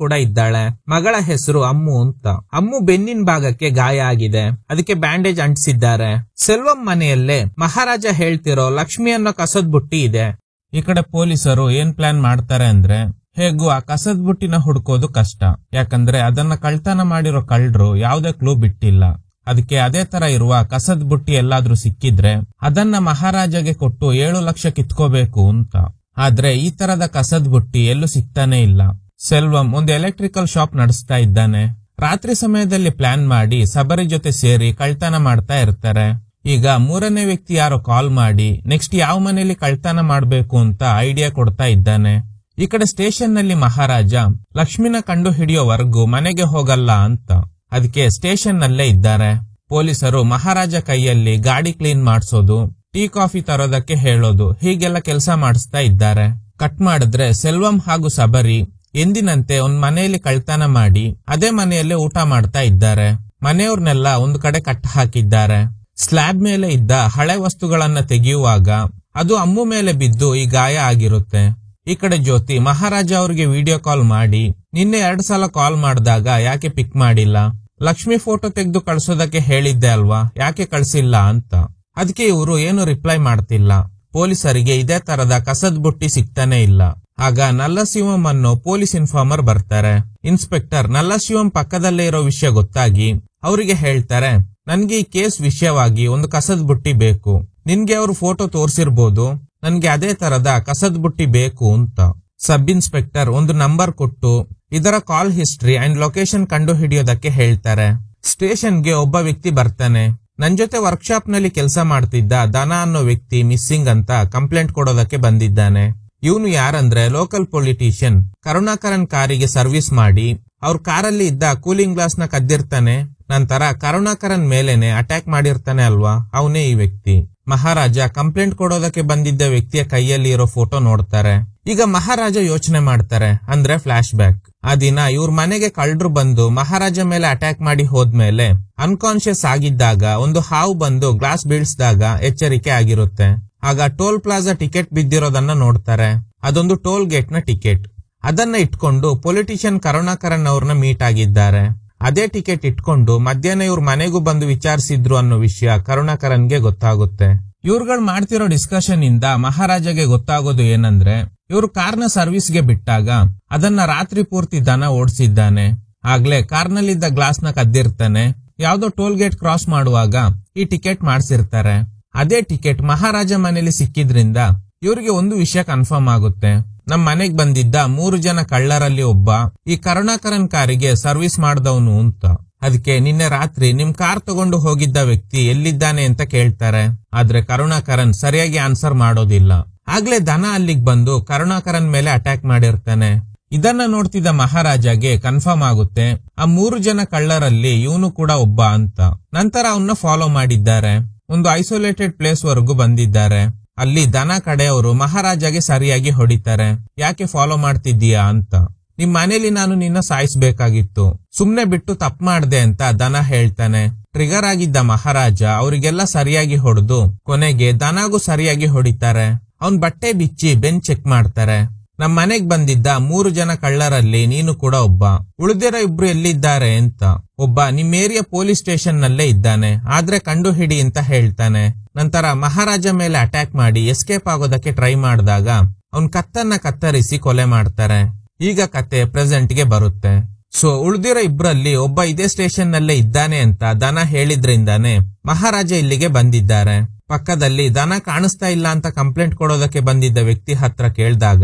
ಕೂಡ ಇದ್ದಾಳೆ. ಮಗಳ ಹೆಸರು ಅಮ್ಮು ಅಂತ. ಅಮ್ಮು ಬೆನ್ನಿನ ಭಾಗಕ್ಕೆ ಗಾಯ ಆಗಿದೆ, ಅದಕ್ಕೆ ಬ್ಯಾಂಡೇಜ್ ಅಂಟಿಸಿದ್ದಾರೆ. ಸೆಲ್ವಂ ಮನೆಯಲ್ಲೇ ಮಹಾರಾಜ ಹೇಳ್ತಿರೋ ಲಕ್ಷ್ಮಿ ಅನ್ನೋ ಕಸದ ಬುಟ್ಟಿ ಇದೆ. ಈ ಕಡೆ ಪೊಲೀಸರು ಏನ್ ಪ್ಲಾನ್ ಮಾಡ್ತಾರೆ ಅಂದ್ರೆ ಹೇಗೂ ಆ ಕಸದ ಬುಟ್ಟಿನ ಹುಡುಕೋದು ಕಷ್ಟ, ಯಾಕಂದ್ರೆ ಅದನ್ನ ಕಳ್ತನ ಮಾಡಿರೋ ಕಳ್ಳರು ಯಾವುದೇ ಕ್ಲೂ ಬಿಟ್ಟಿಲ್ಲ. ಅದಕ್ಕೆ ಅದೇ ತರ ಇರುವ ಕಸದ ಬುಟ್ಟಿ ಎಲ್ಲಾದ್ರೂ ಸಿಕ್ಕಿದ್ರೆ ಅದನ್ನ ಮಹಾರಾಜಗೆ ಕೊಟ್ಟು 7 ಲಕ್ಷ ಕಿತ್ಕೋಬೇಕು ಅಂತ. ಆದ್ರೆ ಈ ತರದ ಕಸದ ಬುಟ್ಟಿ ಎಲ್ಲೂ ಸಿಗ್ತಾನೆ ಇಲ್ಲ. ಸೆಲ್ವಂ ಒಂದು ಎಲೆಕ್ಟ್ರಿಕಲ್ ಶಾಪ್ ನಡೆಸ್ತಾ ಇದ್ದಾನೆ. ರಾತ್ರಿ ಸಮಯದಲ್ಲಿ ಪ್ಲಾನ್ ಮಾಡಿ ಸಬರಿ ಜೊತೆ ಸೇರಿ ಕಳ್ತನ ಮಾಡ್ತಾ ಇರ್ತಾರೆ. ಈಗ 3ನೇ ವ್ಯಕ್ತಿ ಯಾರೋ ಕಾಲ್ ಮಾಡಿ ನೆಕ್ಸ್ಟ್ ಯಾವ ಮನೆಯಲ್ಲಿ ಕಳ್ತನ ಮಾಡ್ಬೇಕು ಅಂತ ಐಡಿಯಾ ಕೊಡ್ತಾ ಇದ್ದಾನೆ. ಈ ಕಡೆ ಸ್ಟೇಷನ್ ನಲ್ಲಿ ಮಹಾರಾಜ ಲಕ್ಷ್ಮಿನ ಕಂಡು ಹಿಡಿಯೋವರೆಗೂ ಮನೆಗೆ ಹೋಗಲ್ಲ ಅಂತ. ಅದಕ್ಕೆ ಸ್ಟೇಷನ್ ನಲ್ಲೇ ಇದ್ದಾರೆ. ಪೊಲೀಸರು ಮಹಾರಾಜ ಕೈಯಲ್ಲಿ ಗಾಡಿ ಕ್ಲೀನ್ ಮಾಡಿಸೋದು, ಟೀ ಕಾಫಿ ತರೋದಕ್ಕೆ ಹೇಳೋದು, ಹೀಗೆಲ್ಲ ಕೆಲಸ ಮಾಡಿಸ್ತಾ ಇದ್ದಾರೆ. ಕಟ್ ಮಾಡಿದ್ರೆ ಸೆಲ್ವಂ ಹಾಗೂ ಸಬರಿ ಎಂದಿನಂತೆ ಒಂದ್ ಮನೆಯಲ್ಲಿ ಕಳ್ತನ ಮಾಡಿ ಅದೇ ಮನೆಯಲ್ಲೇ ಊಟ ಮಾಡ್ತಾ ಇದ್ದಾರೆ. ಮನೆಯವ್ರನ್ನೆಲ್ಲ ಒಂದು ಕಡೆ ಕಟ್ ಹಾಕಿದ್ದಾರೆ. ಸ್ಲ್ಯಾಬ್ ಮೇಲೆ ಇದ್ದ ಹಳೆ ವಸ್ತುಗಳನ್ನ ತೆಗೆಯುವಾಗ ಅದು ಅಮ್ಮು ಮೇಲೆ ಬಿದ್ದು ಈ ಗಾಯ ಆಗಿರುತ್ತೆ. ಈ ಕಡೆ ಜ್ಯೋತಿ ಮಹಾರಾಜ ಅವ್ರಿಗೆ ವಿಡಿಯೋ ಕಾಲ್ ಮಾಡಿ ನಿನ್ನೆ 2 ಸಲ ಕಾಲ್ ಮಾಡಿದಾಗ ಯಾಕೆ ಪಿಕ್ ಮಾಡಿಲ್ಲ, ಲಕ್ಷ್ಮಿ ಫೋಟೋ ತೆಗೆದು ಕಳ್ಸೋದಕ್ಕೆ ಹೇಳಿದ್ದೆ ಅಲ್ವಾ, ಯಾಕೆ ಕಳ್ಸಿಲ್ಲ ಅಂತ. ಅದಕ್ಕೆ ಇವರು ಏನು ರಿಪ್ಲೈ ಮಾಡ್ತಿಲ್ಲ. ಪೊಲೀಸರಿಗೆ ಇದೇ ತರದ ಕಸದ ಬುಟ್ಟಿ ಸಿಗ್ತಾನೆ ಇಲ್ಲ. ಆಗ ನಲ್ಲಶಿವಂ ಅನ್ನೋ ಪೊಲೀಸ್ ಇನ್ಫಾರ್ಮರ್ ಬರ್ತಾರೆ. ಇನ್ಸ್ಪೆಕ್ಟರ್ ನಲ್ಲಶಿವಂ ಪಕ್ಕದಲ್ಲೇ ಇರೋ ವಿಷಯ ಗೊತ್ತಾಗಿ ಅವರಿಗೆ ಹೇಳ್ತಾರೆ, ನನ್ಗೆ ಈ ಕೇಸ್ ವಿಷಯವಾಗಿ ಒಂದು ಕಸದ ಬುಟ್ಟಿ ಬೇಕು. ನಿನ್ಗೆ ಅವರು ಫೋಟೋ ತೋರ್ಸಿರ್ಬೋದು, ನನ್ಗೆ ಅದೇ ತರದ ಕಸದ ಬುಟ್ಟಿ ಬೇಕು ಅಂತ. ಸಬ್ ಇನ್ಸ್ಪೆಕ್ಟರ್ ಒಂದು ನಂಬರ್ ಕೊಟ್ಟು ಇದರ ಕಾಲ್ ಹಿಸ್ಟ್ರಿ ಅಂಡ್ ಲೊಕೇಶನ್ ಕಂಡು ಹಿಡಿಯೋದಕ್ಕೆ ಹೇಳ್ತಾರೆ. ಸ್ಟೇಷನ್ಗೆ ಒಬ್ಬ ವ್ಯಕ್ತಿ ಬರ್ತಾನೆ. ನನ್ ಜೊತೆ ವರ್ಕ್ಶಾಪ್ ನಲ್ಲಿ ಕೆಲಸ ಮಾಡ್ತಿದ್ದ ದನ ಅನ್ನೋ ವ್ಯಕ್ತಿ ಮಿಸ್ಸಿಂಗ್ ಅಂತ ಕಂಪ್ಲೇಂಟ್ ಕೊಡೋದಕ್ಕೆ ಬಂದಿದ್ದಾನೆ. ಇವನು ಯಾರಂದ್ರೆ ಲೋಕಲ್ ಪೊಲಿಟಿಷಿಯನ್. ಕರುಣಾಕರನ್ ಕಾರಿಗೆ ಸರ್ವಿಸ್ ಮಾಡಿ ಅವ್ರ ಕಾರಲ್ಲಿ ಇದ್ದ ಕೂಲಿಂಗ್ ಗ್ಲಾಸ್ ನ ಕದ್ದಿರ್ತಾನೆ. ನಂತರ ಕರುಣಾಕರನ್ ಮೇಲೆನೆ ಅಟ್ಯಾಕ್ ಮಾಡಿರ್ತಾನೆ ಅಲ್ವಾ, ಅವನೇ ಈ ವ್ಯಕ್ತಿ. ಮಹಾರಾಜ ಕಂಪ್ಲೇಂಟ್ ಕೊಡೋದಕ್ಕೆ ಬಂದಿದ್ದ ವ್ಯಕ್ತಿಯ ಕೈಯಲ್ಲಿ ಇರೋ ಫೋಟೋ ನೋಡ್ತಾರೆ. ಈಗ ಮಹಾರಾಜ ಯೋಚನೆ ಮಾಡ್ತಾರೆ, ಅಂದ್ರೆ ಫ್ಲಾಶ್ ಬ್ಯಾಕ್. ಆ ದಿನ ಇವ್ರ ಮನೆಗೆ ಕಳ್ಳರು ಬಂದು ಮಹಾರಾಜ ಮೇಲೆ ಅಟ್ಯಾಕ್ ಮಾಡಿ ಹೋದ್ಮೇಲೆ ಅನ್ಕಾನ್ಶಿಯಸ್ ಆಗಿದ್ದಾಗ ಒಂದು ಹಾವು ಬಂದು ಗ್ಲಾಸ್ ಬೀಳ್ಸಿದಾಗ ಎಚ್ಚರಿಕೆ ಆಗಿರುತ್ತೆ. ಆಗ ಟೋಲ್ ಪ್ಲಾಜಾ ಟಿಕೆಟ್ ಬಿದ್ದಿರೋದನ್ನ ನೋಡ್ತಾರೆ. ಅದೊಂದು ಟೋಲ್ ಗೇಟ್ ನ ಟಿಕೆಟ್. ಅದನ್ನ ಇಟ್ಕೊಂಡು ಪೊಲಿಟಿಷಿಯನ್ ಕರುಣಾಕರನ್ ಅವ್ರನ್ನ ಮೀಟ್ ಆಗಿದ್ದಾರೆ. ಅದೇ ಟಿಕೆಟ್ ಇಟ್ಕೊಂಡು ಮಧ್ಯಾಹ್ನ ಇವ್ರ ಮನೆಗೂ ಬಂದು ವಿಚಾರಿಸಿದ್ರು ಅನ್ನೋ ವಿಷಯ ಕರುಣಾಕರನ್ಗೆ ಗೊತ್ತಾಗುತ್ತೆ. ಇವ್ರುಗಳು ಮಾಡ್ತಿರೋ ಡಿಸ್ಕಷನ್ ಇಂದ ಮಹಾರಾಜಗೆ ಗೊತ್ತಾಗೋದು ಏನಂದ್ರೆ ಇವ್ರು ಕಾರ್ನ ಸರ್ವಿಸ್ಗೆ ಬಿಟ್ಟಾಗ ಅದನ್ನ ರಾತ್ರಿ ಪೂರ್ತಿ ದನ ಓಡಿಸಿದ್ದಾನೆ. ಆಗ್ಲೇ ಕಾರ್ನಲ್ಲಿದ್ದ ಗ್ಲಾಸ್ ನ ಕದ್ದಿರ್ತಾನೆ. ಯಾವ್ದೋ ಟೋಲ್ ಗೇಟ್ ಕ್ರಾಸ್ ಮಾಡುವಾಗ ಈ ಟಿಕೆಟ್ ಮಾಡ್ಸಿರ್ತಾರೆ. ಅದೇ ಟಿಕೆಟ್ ಮಹಾರಾಜ ಮನೇಲಿ ಸಿಕ್ಕಿದ್ರಿಂದ ಇವ್ರಿಗೆ ಒಂದು ವಿಷಯ ಕನ್ಫರ್ಮ್ ಆಗುತ್ತೆ, ನಮ್ ಮನೆಗ್ ಬಂದಿದ್ದ 3 ಜನ ಕಳ್ಳರಲ್ಲಿ ಒಬ್ಬ ಈ ಕರುಣಾಕರನ್ ಕಾರಿಗೆ ಸರ್ವಿಸ್ ಮಾಡ್ದವನು ಅಂತ. ಅದಕ್ಕೆ ನಿನ್ನೆ ರಾತ್ರಿ ನಿಮ್ ಕಾರ್ ತಗೊಂಡು ಹೋಗಿದ್ದ ವ್ಯಕ್ತಿ ಎಲ್ಲಿದ್ದಾನೆ ಅಂತ ಕೇಳ್ತಾರೆ. ಆದ್ರೆ ಕರುಣಾಕರನ್ ಸರಿಯಾಗಿ ಆನ್ಸರ್ ಮಾಡೋದಿಲ್ಲ. ಆಗ್ಲೇ ದನ ಅಲ್ಲಿಗ್ ಬಂದು ಕರುಣಾಕರನ್ ಮೇಲೆ ಅಟ್ಯಾಕ್ ಮಾಡಿರ್ತಾನೆ. ಇದನ್ನ ನೋಡ್ತಿದ್ದ ಮಹಾರಾಜಗೆ ಕನ್ಫರ್ಮ್ ಆಗುತ್ತೆ ಆ 3 ಜನ ಕಳ್ಳರಲ್ಲಿ ಇವನು ಕೂಡ ಒಬ್ಬ ಅಂತ. ನಂತರ ಅವನ್ನ ಫಾಲೋ ಮಾಡಿದ್ದಾರೆ. ಒಂದು ಐಸೋಲೇಟೆಡ್ ಪ್ಲೇಸ್ ವರೆಗೂ ಬಂದಿದ್ದಾರೆ. ಅಲ್ಲಿ ದನ ಕಡೆಯವರು ಮಹಾರಾಜಗೆ ಸರಿಯಾಗಿ ಹೊಡಿತಾರೆ. ಯಾಕೆ ಫಾಲೋ ಮಾಡ್ತಿದ್ದೀಯಾ ಅಂತ. ನಿಮ್ ಮನೇಲಿ ನಾನು ನಿನ್ನ ಸಾಯಿಸ್ಬೇಕಾಗಿತ್ತು, ಸುಮ್ನೆ ಬಿಟ್ಟು ತಪ್ಪು ಮಾಡ್ದೆ ಅಂತ ದನ ಹೇಳ್ತಾನೆ. ಟ್ರಿಗರ್ ಆಗಿದ್ದ ಮಹಾರಾಜ ಅವರಿಗೆಲ್ಲ ಸರಿಯಾಗಿ ಹೊಡೆದು ಕೊನೆಗೆ ದನಗೂ ಸರಿಯಾಗಿ ಹೊಡಿತಾರೆ. ಅವನ್ ಬಟ್ಟೆ ಬಿಚ್ಚಿ ಬೆಂಚ್ ಚೆಕ್ ಮಾಡ್ತಾರೆ. ನಮ್ ಮನೆಗ್ ಬಂದಿದ್ದ 3 ಜನ ಕಳ್ಳರಲ್ಲಿ ನೀನು ಕೂಡ ಒಬ್ಬ, ಉಳಿದಿರೋ 2 ಎಲ್ಲಿದ್ದಾರೆ ಅಂತ. ಒಬ್ಬ ನಿಮ್ ಏರಿಯಾ ಪೊಲೀಸ್ ಸ್ಟೇಷನ್ ನಲ್ಲೇ ಇದ್ದಾನೆ, ಆದ್ರೆ ಕಂಡು ಹಿಡಿ ಅಂತ ಹೇಳ್ತಾನೆ. ನಂತರ ಮಹಾರಾಜ ಮೇಲೆ ಅಟ್ಯಾಕ್ ಮಾಡಿ ಎಸ್ಕೇಪ್ ಆಗೋದಕ್ಕೆ ಟ್ರೈ ಮಾಡಿದಾಗ ಅವನ್ ಕತ್ತನ್ನ ಕತ್ತರಿಸಿ ಕೊಲೆ ಮಾಡ್ತಾರೆ. ಈಗ ಕತೆ ಪ್ರೆಸೆಂಟ್ ಗೆ ಬರುತ್ತೆ. ಸೊ ಉಳಿದಿರೋ 2ರಲ್ಲಿ ಒಬ್ಬ ಇದೇ ಸ್ಟೇಷನ್ ನಲ್ಲೇ ಇದ್ದಾನೆ ಅಂತ ದನ ಹೇಳಿದ್ರಿಂದಾನೆ ಮಹಾರಾಜ ಇಲ್ಲಿಗೆ ಬಂದಿದ್ದಾರೆ. ಪಕ್ಕದಲ್ಲಿ ದನ ಕಾಣಿಸ್ತಾ ಇಲ್ಲ ಅಂತ ಕಂಪ್ಲೇಂಟ್ ಕೊಡೋದಕ್ಕೆ ಬಂದಿದ್ದ ವ್ಯಕ್ತಿ ಹತ್ರ ಕೇಳಿದಾಗ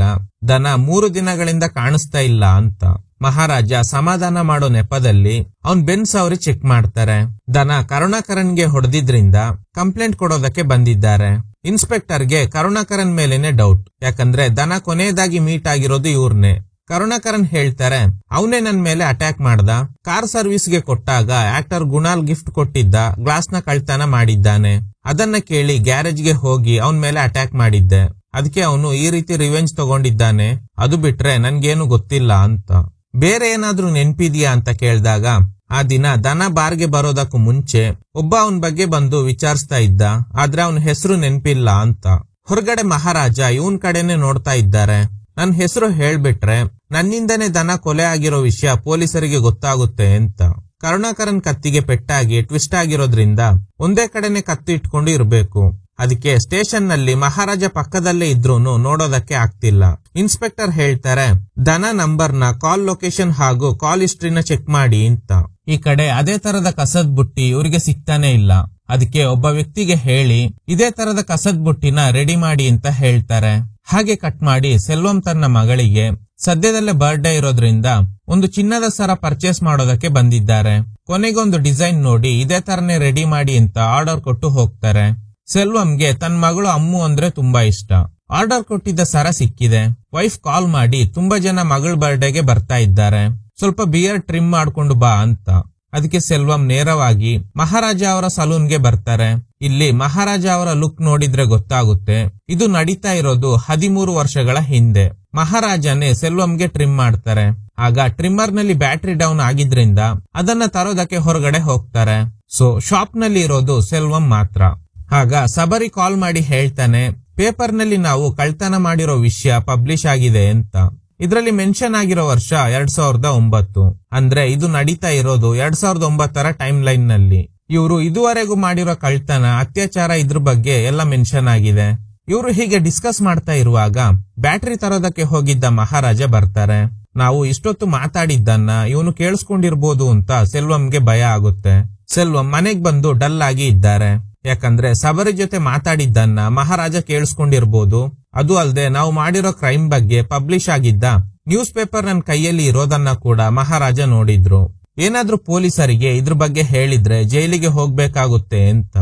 ದನ 3 ದಿನಗಳಿಂದ ಕಾಣಿಸ್ತಾ ಇಲ್ಲ ಅಂತ. ಮಹಾರಾಜ ಸಮಾಧಾನ ಮಾಡೋ ನೆಪದಲ್ಲಿ ಅವನ್ ಬೆನ್ಸ್ ಅವ್ರಿ ಚೆಕ್ ಮಾಡ್ತಾರೆ. ದನ ಕರುಣಾಕರನ್ಗೆ ಹೊಡೆದಿದ್ರಿಂದ ಕಂಪ್ಲೇಂಟ್ ಕೊಡೋದಕ್ಕೆ ಬಂದಿದ್ದಾರೆ. ಇನ್ಸ್ಪೆಕ್ಟರ್ಗೆ ಕರುಣಾಕರನ್ ಮೇಲೇನೆ ಡೌಟ್, ಯಾಕಂದ್ರೆ ದನ ಕೊನೆಯದಾಗಿ ಮೀಟ್ ಆಗಿರೋದು ಇವ್ರನ್ನೇ. ಕರುಣಾಕರನ್ ಹೇಳ್ತಾರೆ, ಅವನೇ ನನ್ ಮೇಲೆ ಅಟ್ಯಾಕ್ ಮಾಡ್ದ. ಕಾರ್ ಸರ್ವಿಸ್ಗೆ ಕೊಟ್ಟಾಗ ಆಕ್ಟರ್ ಗುಣಾಲ್ ಗಿಫ್ಟ್ ಕೊಟ್ಟಿದ್ದ ಗ್ಲಾಸ್ ನ ಕಳ್ತನ ಮಾಡಿದ್ದಾನೆ. ಅದನ್ನ ಕೇಳಿ ಗ್ಯಾರೇಜ್ಗೆ ಹೋಗಿ ಅವನ್ ಮೇಲೆ ಅಟ್ಯಾಕ್ ಮಾಡಿದ್ದೆ. ಅದಕ್ಕೆ ಅವನು ಈ ರೀತಿ ರಿವೆಂಜ್ ತಗೊಂಡಿದ್ದಾನೆ. ಅದು ಬಿಟ್ರೆ ನನ್ಗೇನು ಗೊತ್ತಿಲ್ಲ ಅಂತ. ಬೇರೆ ಏನಾದ್ರೂ ನೆನ್ಪಿದ್ಯಾ ಅಂತ ಕೇಳ್ದಾಗ, ಆ ದಿನ ದನ ಬಾರ್ಗೆ ಬರೋದಕ್ಕೂ ಮುಂಚೆ ಒಬ್ಬ ಅವನ್ ಬಗ್ಗೆ ಬಂದು ವಿಚಾರಿಸ್ತಾ ಇದ್ದ, ಆದ್ರೆ ಅವನ ಹೆಸರು ನೆನ್ಪಿಲ್ಲ ಅಂತ. ಹೊರಗಡೆ ಮಹಾರಾಜ ಇವನ್ ಕಡೆನೆ ನೋಡ್ತಾ ಇದ್ದಾರೆ. ನನ್ ಹೆಸರು ಹೇಳ್ಬಿಟ್ರೆ ನನ್ನಿಂದನೇ ದನ ಕೊಲೆ ಆಗಿರೋ ವಿಷಯ ಪೊಲೀಸರಿಗೆ ಗೊತ್ತಾಗುತ್ತೆ ಅಂತ. ಕರುಣಾಕರನ್ ಕತ್ತಿಗೆ ಪೆಟ್ಟಾಗಿ ಟ್ವಿಸ್ಟ್ ಆಗಿರೋದ್ರಿಂದ ಒಂದೇ ಕಡೆನೆ ಕತ್ತಿ ಇಟ್ಕೊಂಡು ಇರ್ಬೇಕು. ಅದಕ್ಕೆ ಸ್ಟೇಷನ್ ನಲ್ಲಿ ಮಹಾರಾಜ ಪಕ್ಕದಲ್ಲೇ ಇದ್ರೂನು ನೋಡೋದಕ್ಕೆ ಆಗ್ತಿಲ್ಲ. ಇನ್ಸ್ಪೆಕ್ಟರ್ ಹೇಳ್ತಾರೆ, ದನ ನಂಬರ್ ನ ಕಾಲ್ ಲೊಕೇಶನ್ ಹಾಗೂ ಕಾಲ್ ಹಿಸ್ಟ್ರಿನ ಚೆಕ್ ಮಾಡಿ ಅಂತ. ಈ ಕಡೆ ಅದೇ ತರದ ಕಸದ್ ಬುಟ್ಟಿ ಇವರಿಗೆ ಸಿಗ್ತಾನೆ ಇಲ್ಲ. ಅದಕ್ಕೆ ಒಬ್ಬ ವ್ಯಕ್ತಿಗೆ ಹೇಳಿ ಇದೇ ತರದ ಕಸದ್ ಬುಟ್ಟಿನ ರೆಡಿ ಮಾಡಿ ಅಂತ ಹೇಳ್ತಾರೆ. ಹಾಗೆ ಕಟ್ ಮಾಡಿ ಸೆಲ್ವಂ ತನ್ನ ಮಗಳಿಗೆ ಸದ್ಯದಲ್ಲೇ ಬರ್ಡೇ ಇರೋದ್ರಿಂದ ಒಂದು ಚಿನ್ನದ ಸರ ಪರ್ಚೇಸ್ ಮಾಡೋದಕ್ಕೆ ಬಂದಿದ್ದಾರೆ. ಕೊನೆಗೊಂದು ಡಿಸೈನ್ ನೋಡಿ ಇದೇ ತರನೇ ರೆಡಿ ಮಾಡಿ ಅಂತ ಆರ್ಡರ್ ಕೊಟ್ಟು ಹೋಗ್ತಾರೆ. ಸೆಲ್ವಂಗೆ ತನ್ನ ಮಗಳು ಅಮ್ಮು ಅಂದ್ರೆ ತುಂಬಾ ಇಷ್ಟ. ಆರ್ಡರ್ ಕೊಟ್ಟಿದ್ದ ಸರ ಸಿಕ್ಕಿದೆ. ವೈಫ್ ಕಾಲ್ ಮಾಡಿ ತುಂಬಾ ಜನ ಮಗಳ ಬರ್ಡೇಗೆ ಬರ್ತಾ ಇದ್ದಾರೆ, ಸ್ವಲ್ಪ ಬಿಯರ್ ಟ್ರಿಮ್ ಮಾಡ್ಕೊಂಡು ಬಾ ಅಂತ. ಅದಕ್ಕೆ ಸೆಲ್ವಂ ನೇರವಾಗಿ ಮಹಾರಾಜ ಅವರ ಸಲೂನ್ಗೆ ಬರ್ತಾರೆ. ಇಲ್ಲಿ ಮಹಾರಾಜ ಅವರ ಲುಕ್ ನೋಡಿದ್ರೆ ಗೊತ್ತಾಗುತ್ತೆ ಇದು ನಡೀತಾ ಇರೋದು 13 ವರ್ಷಗಳ ಹಿಂದೆ. ಮಹಾರಾಜನೇ ಸೆಲ್ವಂಗೆ ಟ್ರಿಮ್ ಮಾಡ್ತಾರೆ. ಆಗ ಟ್ರಿಮ್ಮರ್ ನಲ್ಲಿ ಬ್ಯಾಟರಿ ಡೌನ್ ಆಗಿದ್ರಿಂದ ಅದನ್ನ ತರೋದಕ್ಕೆ ಹೊರಗಡೆ ಹೋಗ್ತಾರೆ. ಸೊ ಶಾಪ್ ನಲ್ಲಿ ಇರೋದು ಸೆಲ್ವಂ ಮಾತ್ರ. ಆಗ ಸಬರಿ ಕಾಲ್ ಮಾಡಿ ಹೇಳ್ತಾನೆ, ಪೇಪರ್ ನಲ್ಲಿ ನಾವು ಕಳ್ತನ ಮಾಡಿರೋ ವಿಷಯ ಪಬ್ಲಿಷ್ ಆಗಿದೆ ಅಂತ. ಇದರಲ್ಲಿ ಮೆನ್ಷನ್ ಆಗಿರೋ ವರ್ಷ 2009. ಅಂದ್ರೆ ಇದು ನಡೀತಾ ಇರೋದು 2009 ಟೈಮ್ ಲೈನ್ ನಲ್ಲಿ. ಇವರು ಇದುವರೆಗೂ ಮಾಡಿರೋ ಕಳ್ತನ, ಅತ್ಯಾಚಾರ ಇದ್ರ ಬಗ್ಗೆ ಎಲ್ಲ ಮೆನ್ಷನ್ ಆಗಿದೆ. ಇವರು ಹೀಗೆ ಡಿಸ್ಕಸ್ ಮಾಡ್ತಾ ಇರುವಾಗ ಬ್ಯಾಟರಿ ತರೋದಕ್ಕೆ ಹೋಗಿದ್ದ ಮಹಾರಾಜ ಬರ್ತಾರೆ. ನಾವು ಇಷ್ಟೊತ್ತು ಮಾತಾಡಿದ್ದನ್ನ ಇವನು ಕೇಳಿಸ್ಕೊಂಡಿರ್ಬೋದು ಅಂತ ಸೆಲ್ವಂಗೆ ಭಯ ಆಗುತ್ತೆ. ಸೆಲ್ವಂ ಮನೆಗ್ ಬಂದು ಡಲ್ ಆಗಿ ಇದ್ದಾರೆ. ಯಾಕಂದ್ರೆ ಸಬರಿ ಜೊತೆ ಮಾತಾಡಿದ್ದನ್ನ ಮಹಾರಾಜ ಕೇಳಿಸ್ಕೊಂಡಿರ್ಬೋದು. ಅದು ಅಲ್ಲದೆ ನಾವು ಮಾಡಿರೋ ಕ್ರೈಮ್ ಬಗ್ಗೆ ಪಬ್ಲಿಷ್ ಆಗಿದ್ದ ನ್ಯೂಸ್ ಪೇಪರ್ ನನ್ನ ಕೈಯಲ್ಲಿ ಇರೋದನ್ನ ಕೂಡ ಮಹಾರಾಜ ನೋಡಿದ್ರು. ಏನಾದ್ರೂ ಪೊಲೀಸರಿಗೆ ಇದ್ರ ಬಗ್ಗೆ ಹೇಳಿದ್ರೆ ಜೈಲಿಗೆ ಹೋಗ್ಬೇಕಾಗುತ್ತೆ ಅಂತ.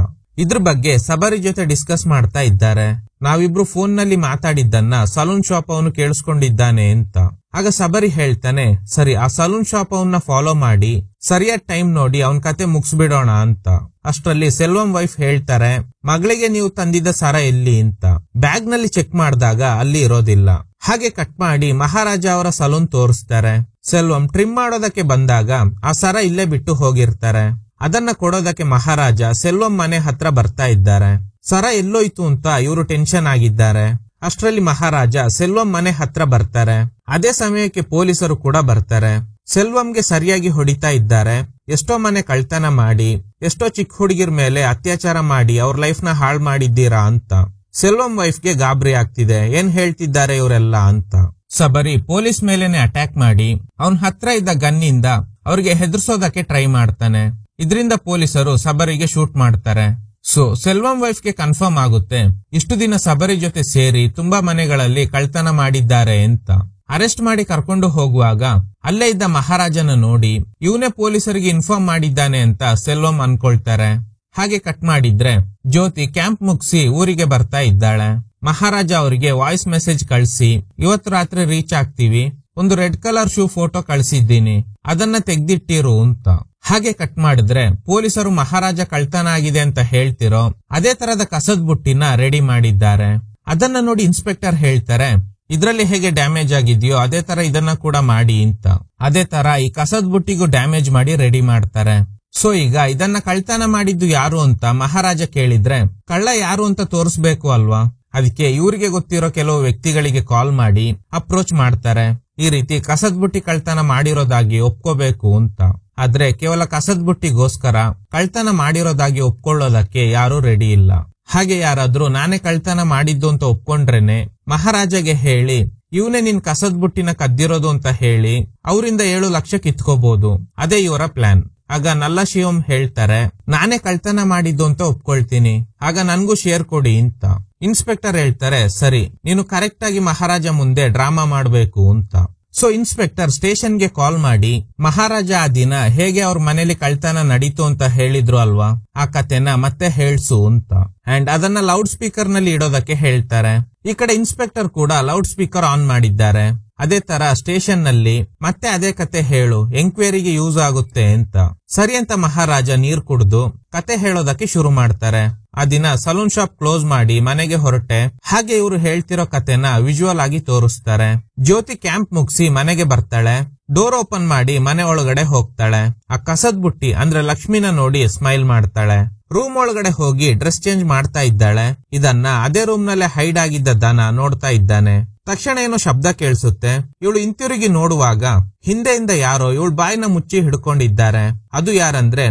ಇದ್ರ ಬಗ್ಗೆ ಸಬರಿ ಜೊತೆ ಡಿಸ್ಕಸ್ ಮಾಡ್ತಾ ಇದ್ದಾರೆ. ನಾವಿಬ್ರು ಫೋನ್ ನಲ್ಲಿ ಮಾತಾಡಿದ್ದನ್ನ ಸಲೂನ್ ಶಾಪ್ ಅವನು ಕೇಳಿಸ್ಕೊಂಡಿದ್ದಾನೆ ಅಂತ. ಆಗ ಸಬರಿ ಹೇಳ್ತಾನೆ, ಸರಿ ಆ ಸಲೂನ್ ಶಾಪ್ ಅವನ್ನ ಫಾಲೋ ಮಾಡಿ ಸರಿಯಾದ ಟೈಮ್ ನೋಡಿ ಅವನ್ ಕತೆ ಮುಗಿಸ್ಬಿಡೋಣ ಅಂತ. ಅಷ್ಟರಲ್ಲಿ ಸೆಲ್ವಂ ವೈಫ್ ಹೇಳ್ತಾರೆ, ಮಗಳಿಗೆ ನೀವು ತಂದಿದ್ದ ಸರ ಎಲ್ಲಿ ಅಂತ. ಬ್ಯಾಗ್ ನಲ್ಲಿ ಚೆಕ್ ಮಾಡಿದಾಗ ಅಲ್ಲಿ ಇರೋದಿಲ್ಲ. ಹಾಗೆ ಕಟ್ ಮಾಡಿ ಮಹಾರಾಜ ಅವರ ಸಲೂನ್ ತೋರಿಸ್ತಾರೆ. ಸೆಲ್ವಂ ಟ್ರಿಮ್ ಮಾಡೋದಕ್ಕೆ ಬಂದಾಗ ಆ ಸರ ಇಲ್ಲೇ ಬಿಟ್ಟು ಹೋಗಿರ್ತಾರೆ. ಅದನ್ನ ಕೊಡೋದಕ್ಕೆ ಮಹಾರಾಜ ಸೆಲ್ವಂ ಮನೆ ಹತ್ರ ಬರ್ತಾ ಇದ್ದಾರೆ. ಸರ ಎಲ್ಲೋಯ್ತು ಅಂತ ಇವರು ಟೆನ್ಷನ್ ಆಗಿದ್ದಾರೆ. ಅಷ್ಟರಲ್ಲಿ ಮಹಾರಾಜ ಸೆಲ್ವಂ ಮನೆ ಹತ್ರ ಬರ್ತಾರೆ. ಅದೇ ಸಮಯಕ್ಕೆ ಪೊಲೀಸರು ಕೂಡ ಬರ್ತಾರೆ. ಸೆಲ್ವಂಗೆ ಸರಿಯಾಗಿ ಹೊಡಿತಾ ಇದ್ದಾರೆ. ಎಷ್ಟೋ ಮನೆ ಕಳ್ತನ ಮಾಡಿ, ಎಷ್ಟೋ ಚಿಕ್ಕ ಹುಡುಗಿರ್ ಮೇಲೆ ಅತ್ಯಾಚಾರ ಮಾಡಿ ಅವ್ರ ಲೈಫ್ ನ ಹಾಳು ಮಾಡಿದ್ದೀರಾ ಅಂತ. ಸೆಲ್ವಂ ವೈಫ್ಗೆ ಗಾಬರಿ ಆಗ್ತಿದೆ, ಏನ್ ಹೇಳ್ತಿದ್ದಾರೆ ಇವರೆಲ್ಲ ಅಂತ. ಸಬರಿ ಪೊಲೀಸ್ ಮೇಲೆನೆ ಅಟ್ಯಾಕ್ ಮಾಡಿ ಅವನ್ ಹತ್ರ ಇದ್ದ ಗನ್ನಿಂದ ಅವ್ರಿಗೆ ಹೆದರ್ಸೋದಕ್ಕೆ ಟ್ರೈ ಮಾಡ್ತಾನೆ. ಇದರಿಂದ ಪೊಲೀಸರು ಸಬರಿಗೆ ಶೂಟ್ ಮಾಡ್ತಾರೆ. ಸೊ ಸೆಲ್ವಂ ವೈಫ್ಗೆ ಕನ್ಫರ್ಮ್ ಆಗುತ್ತೆ ಇಷ್ಟು ದಿನ ಸಬರಿ ಜೊತೆ ಸೇರಿ ತುಂಬಾ ಮನೆಗಳಲ್ಲಿ ಕಳ್ತನ ಮಾಡಿದ್ದಾರೆ ಅಂತ. ಅರೆಸ್ಟ್ ಮಾಡಿ ಕರ್ಕೊಂಡು ಹೋಗುವಾಗ ಅಲ್ಲೇ ಇದ್ದ ಮಹಾರಾಜನ ನೋಡಿ ಇವನೇ ಪೊಲೀಸರಿಗೆ ಇನ್ಫಾರ್ಮ್ ಮಾಡಿದ್ದಾನೆ ಅಂತ ಸೆಲ್ವಂ ಅನ್ಕೊಳ್ತಾರೆ. ಹಾಗೆ ಕಟ್ ಮಾಡಿದ್ರೆ ಜ್ಯೋತಿ ಕ್ಯಾಂಪ್ ಮುಗಿಸಿ ಊರಿಗೆ ಬರ್ತಾ ಇದ್ದಾಳೆ. ಮಹಾರಾಜ ಅವರಿಗೆ ವಾಯ್ಸ್ ಮೆಸೇಜ್ ಕಳಿಸಿ, ಇವತ್ತು ರಾತ್ರಿ ರೀಚ್ ಆಗ್ತೀವಿ, ಒಂದು ರೆಡ್ ಕಲರ್ ಶೂ ಫೋಟೋ ಕಳಿಸಿದ್ದೀನಿ, ಅದನ್ನ ತೆಗ್ದಿಟ್ಟಿರು ಅಂತ. ಹಾಗೆ ಕಟ್ ಮಾಡಿದ್ರೆ ಪೊಲೀಸರು ಮಹಾರಾಜ ಕಳ್ತನ ಆಗಿದೆ ಅಂತ ಹೇಳ್ತಿರೋ ಅದೇ ತರದ ಕಸದ್ ಬುಟ್ಟಿನ ರೆಡಿ ಮಾಡಿದ್ದಾರೆ. ಅದನ್ನ ನೋಡಿ ಇನ್ಸ್ಪೆಕ್ಟರ್ ಹೇಳ್ತಾರೆ, ಇದ್ರಲ್ಲಿ ಹೇಗೆ ಡ್ಯಾಮೇಜ್ ಆಗಿದೆಯೋ ಅದೇ ತರ ಇದನ್ನ ಕೂಡ ಮಾಡಿ ಅಂತ. ಅದೇ ತರ ಈ ಕಸದ್ ಬುಟ್ಟಿಗೂ ಡ್ಯಾಮೇಜ್ ಮಾಡಿ ರೆಡಿ ಮಾಡ್ತಾರೆ. ಸೊ ಈಗ ಇದನ್ನ ಕಳ್ತನ ಮಾಡಿದ್ದು ಯಾರು ಅಂತ ಮಹಾರಾಜ ಕೇಳಿದ್ರೆ ಕಳ್ಳ ಯಾರು ಅಂತ ತೋರಿಸ್ಬೇಕು ಅಲ್ವಾ. ಅದಕ್ಕೆ ಇವ್ರಿಗೆ ಗೊತ್ತಿರೋ ಕೆಲವು ವ್ಯಕ್ತಿಗಳಿಗೆ ಕಾಲ್ ಮಾಡಿ ಅಪ್ರೋಚ್ ಮಾಡ್ತಾರೆ. ಈ ರೀತಿ ಕಸದ್ ಬುಟ್ಟಿ ಕಳ್ತನ ಮಾಡಿರೋದಾಗಿ ಒಪ್ಕೋಬೇಕು ಅಂತ. ಆದ್ರೆ ಕೇವಲ ಕಸದ್ ಬುಟ್ಟಿಗೋಸ್ಕರ ಕಳ್ತನ ಮಾಡಿರೋದಾಗಿ ಒಪ್ಕೊಳ್ಳೋದಕ್ಕೆ ಯಾರು ರೆಡಿ ಇಲ್ಲ. ಹಾಗೆ ಯಾರಾದ್ರೂ ನಾನೇ ಕಳ್ತನ ಮಾಡಿದ್ದು ಅಂತ ಒಪ್ಕೊಂಡ್ರೇನೆ ಮಹಾರಾಜಗೆ ಹೇಳಿ ಇವನೇ ನಿನ್ ಕಸದ್ ಬುಟ್ಟಿನ ಕದ್ದಿರೋದು ಅಂತ ಹೇಳಿ ಅವರಿಂದ 7 ಲಕ್ಷ ಕಿತ್ಕೋಬಹುದು. ಅದೇ ಇವರ ಪ್ಲಾನ್. ಆಗ ನಲ್ಲ ಶಿವಂ ಹೇಳ್ತಾರೆ, ನಾನೇ ಕಳ್ತನ ಮಾಡಿದ್ದು ಅಂತ ಒಪ್ಕೊಳ್ತೀನಿ, ಆಗ ನನ್ಗೂ ಶೇರ್ ಕೊಡಿ ಅಂತ. ಇನ್ಸ್ಪೆಕ್ಟರ್ ಹೇಳ್ತಾರೆ, ಸರಿ ನೀನು ಕರೆಕ್ಟ್ ಆಗಿ ಮಹಾರಾಜ ಮುಂದೆ ಡ್ರಾಮಾ ಮಾಡ್ಬೇಕು ಅಂತ. ಸೊ ಇನ್ಸ್ಪೆಕ್ಟರ್ ಸ್ಟೇಷನ್ಗೆ ಕಾಲ್ ಮಾಡಿ ಮಹಾರಾಜ ಆ ದಿನ ಹೇಗೆ ಅವ್ರ ಮನೇಲಿ ಕಳ್ತನ ನಡೀತು ಅಂತ ಹೇಳಿದ್ರು ಅಲ್ವಾ, ಆ ಕತೆನ ಮತ್ತೆ ಹೇಳ್ಸು ಅಂತ. ಅಂಡ್ ಅದನ್ನ ಲೌಡ್ ಸ್ಪೀಕರ್ ನಲ್ಲಿ ಇಡೋದಕ್ಕೆ ಹೇಳ್ತಾರೆ. ಈ ಕಡೆ ಇನ್ಸ್ಪೆಕ್ಟರ್ ಕೂಡ ಲೌಡ್ ಸ್ಪೀಕರ್ ಆನ್ ಮಾಡಿದ್ದಾರೆ. ಅದೇ ತರ ಸ್ಟೇಷನ್ ನಲ್ಲಿ ಮತ್ತೆ ಅದೇ ಕತೆ ಹೇಳು, ಎಂಕ್ವೈರಿಗೆ ಯೂಸ್ ಆಗುತ್ತೆ ಅಂತ. ಸರಿ ಅಂತ ಮಹಾರಾಜ ನೀರ್ ಕುಡ್ದು ಕತೆ ಹೇಳೋದಕ್ಕೆ ಶುರು ಮಾಡ್ತಾರೆ. ಆ ದಿನ ಸಲೂನ್ ಶಾಪ್ ಕ್ಲೋಸ್ ಮಾಡಿ ಮನೆಗೆ ಹೊರಟೆ. ಹಾಗೆ ಇವರು ಹೇಳ್ತಿರೋ ಕತೆನ ವಿಜುವಲ್ ಆಗಿ ತೋರಿಸ್ತಾರೆ. ಜ್ಯೋತಿ ಕ್ಯಾಂಪ್ ಮುಗಿಸಿ ಮನೆಗೆ ಬರ್ತಾಳೆ. ಡೋರ್ ಓಪನ್ ಮಾಡಿ ಮನೆ ಒಳಗಡೆ ಹೋಗ್ತಾಳೆ. ಆ ಕಸದ್ ಬುಟ್ಟಿ ಅಂದ್ರೆ ಲಕ್ಷ್ಮಿನ ನೋಡಿ ಸ್ಮೈಲ್ ಮಾಡ್ತಾಳೆ. ರೂಮ್ ಒಳಗಡೆ ಹೋಗಿ ಡ್ರೆಸ್ ಚೇಂಜ್ ಮಾಡ್ತಾ ಇದ್ದಾಳೆ. ಇದನ್ನ ಅದೇ ರೂಮ್ ನಲ್ಲೇ ಹೈಡ್ ಆಗಿದ್ದ ದನ ನೋಡ್ತಾ ಇದ್ದಾನೆ. ತಕ್ಷಣ ಏನೋ ಶಬ್ದ ಕೇಳಿಸುತ್ತೆ. ಇವಳು ಹಿಂತಿರುಗಿ ನೋಡುವಾಗ ಹಿಂದೆಯಿಂದ ಯಾರೋ ಇವಳು ಬಾಯಿನ ಮುಚ್ಚಿ ಹಿಡ್ಕೊಂಡಿದ್ದಾರೆ. ಅದು ಯಾರಂದ್ರೆ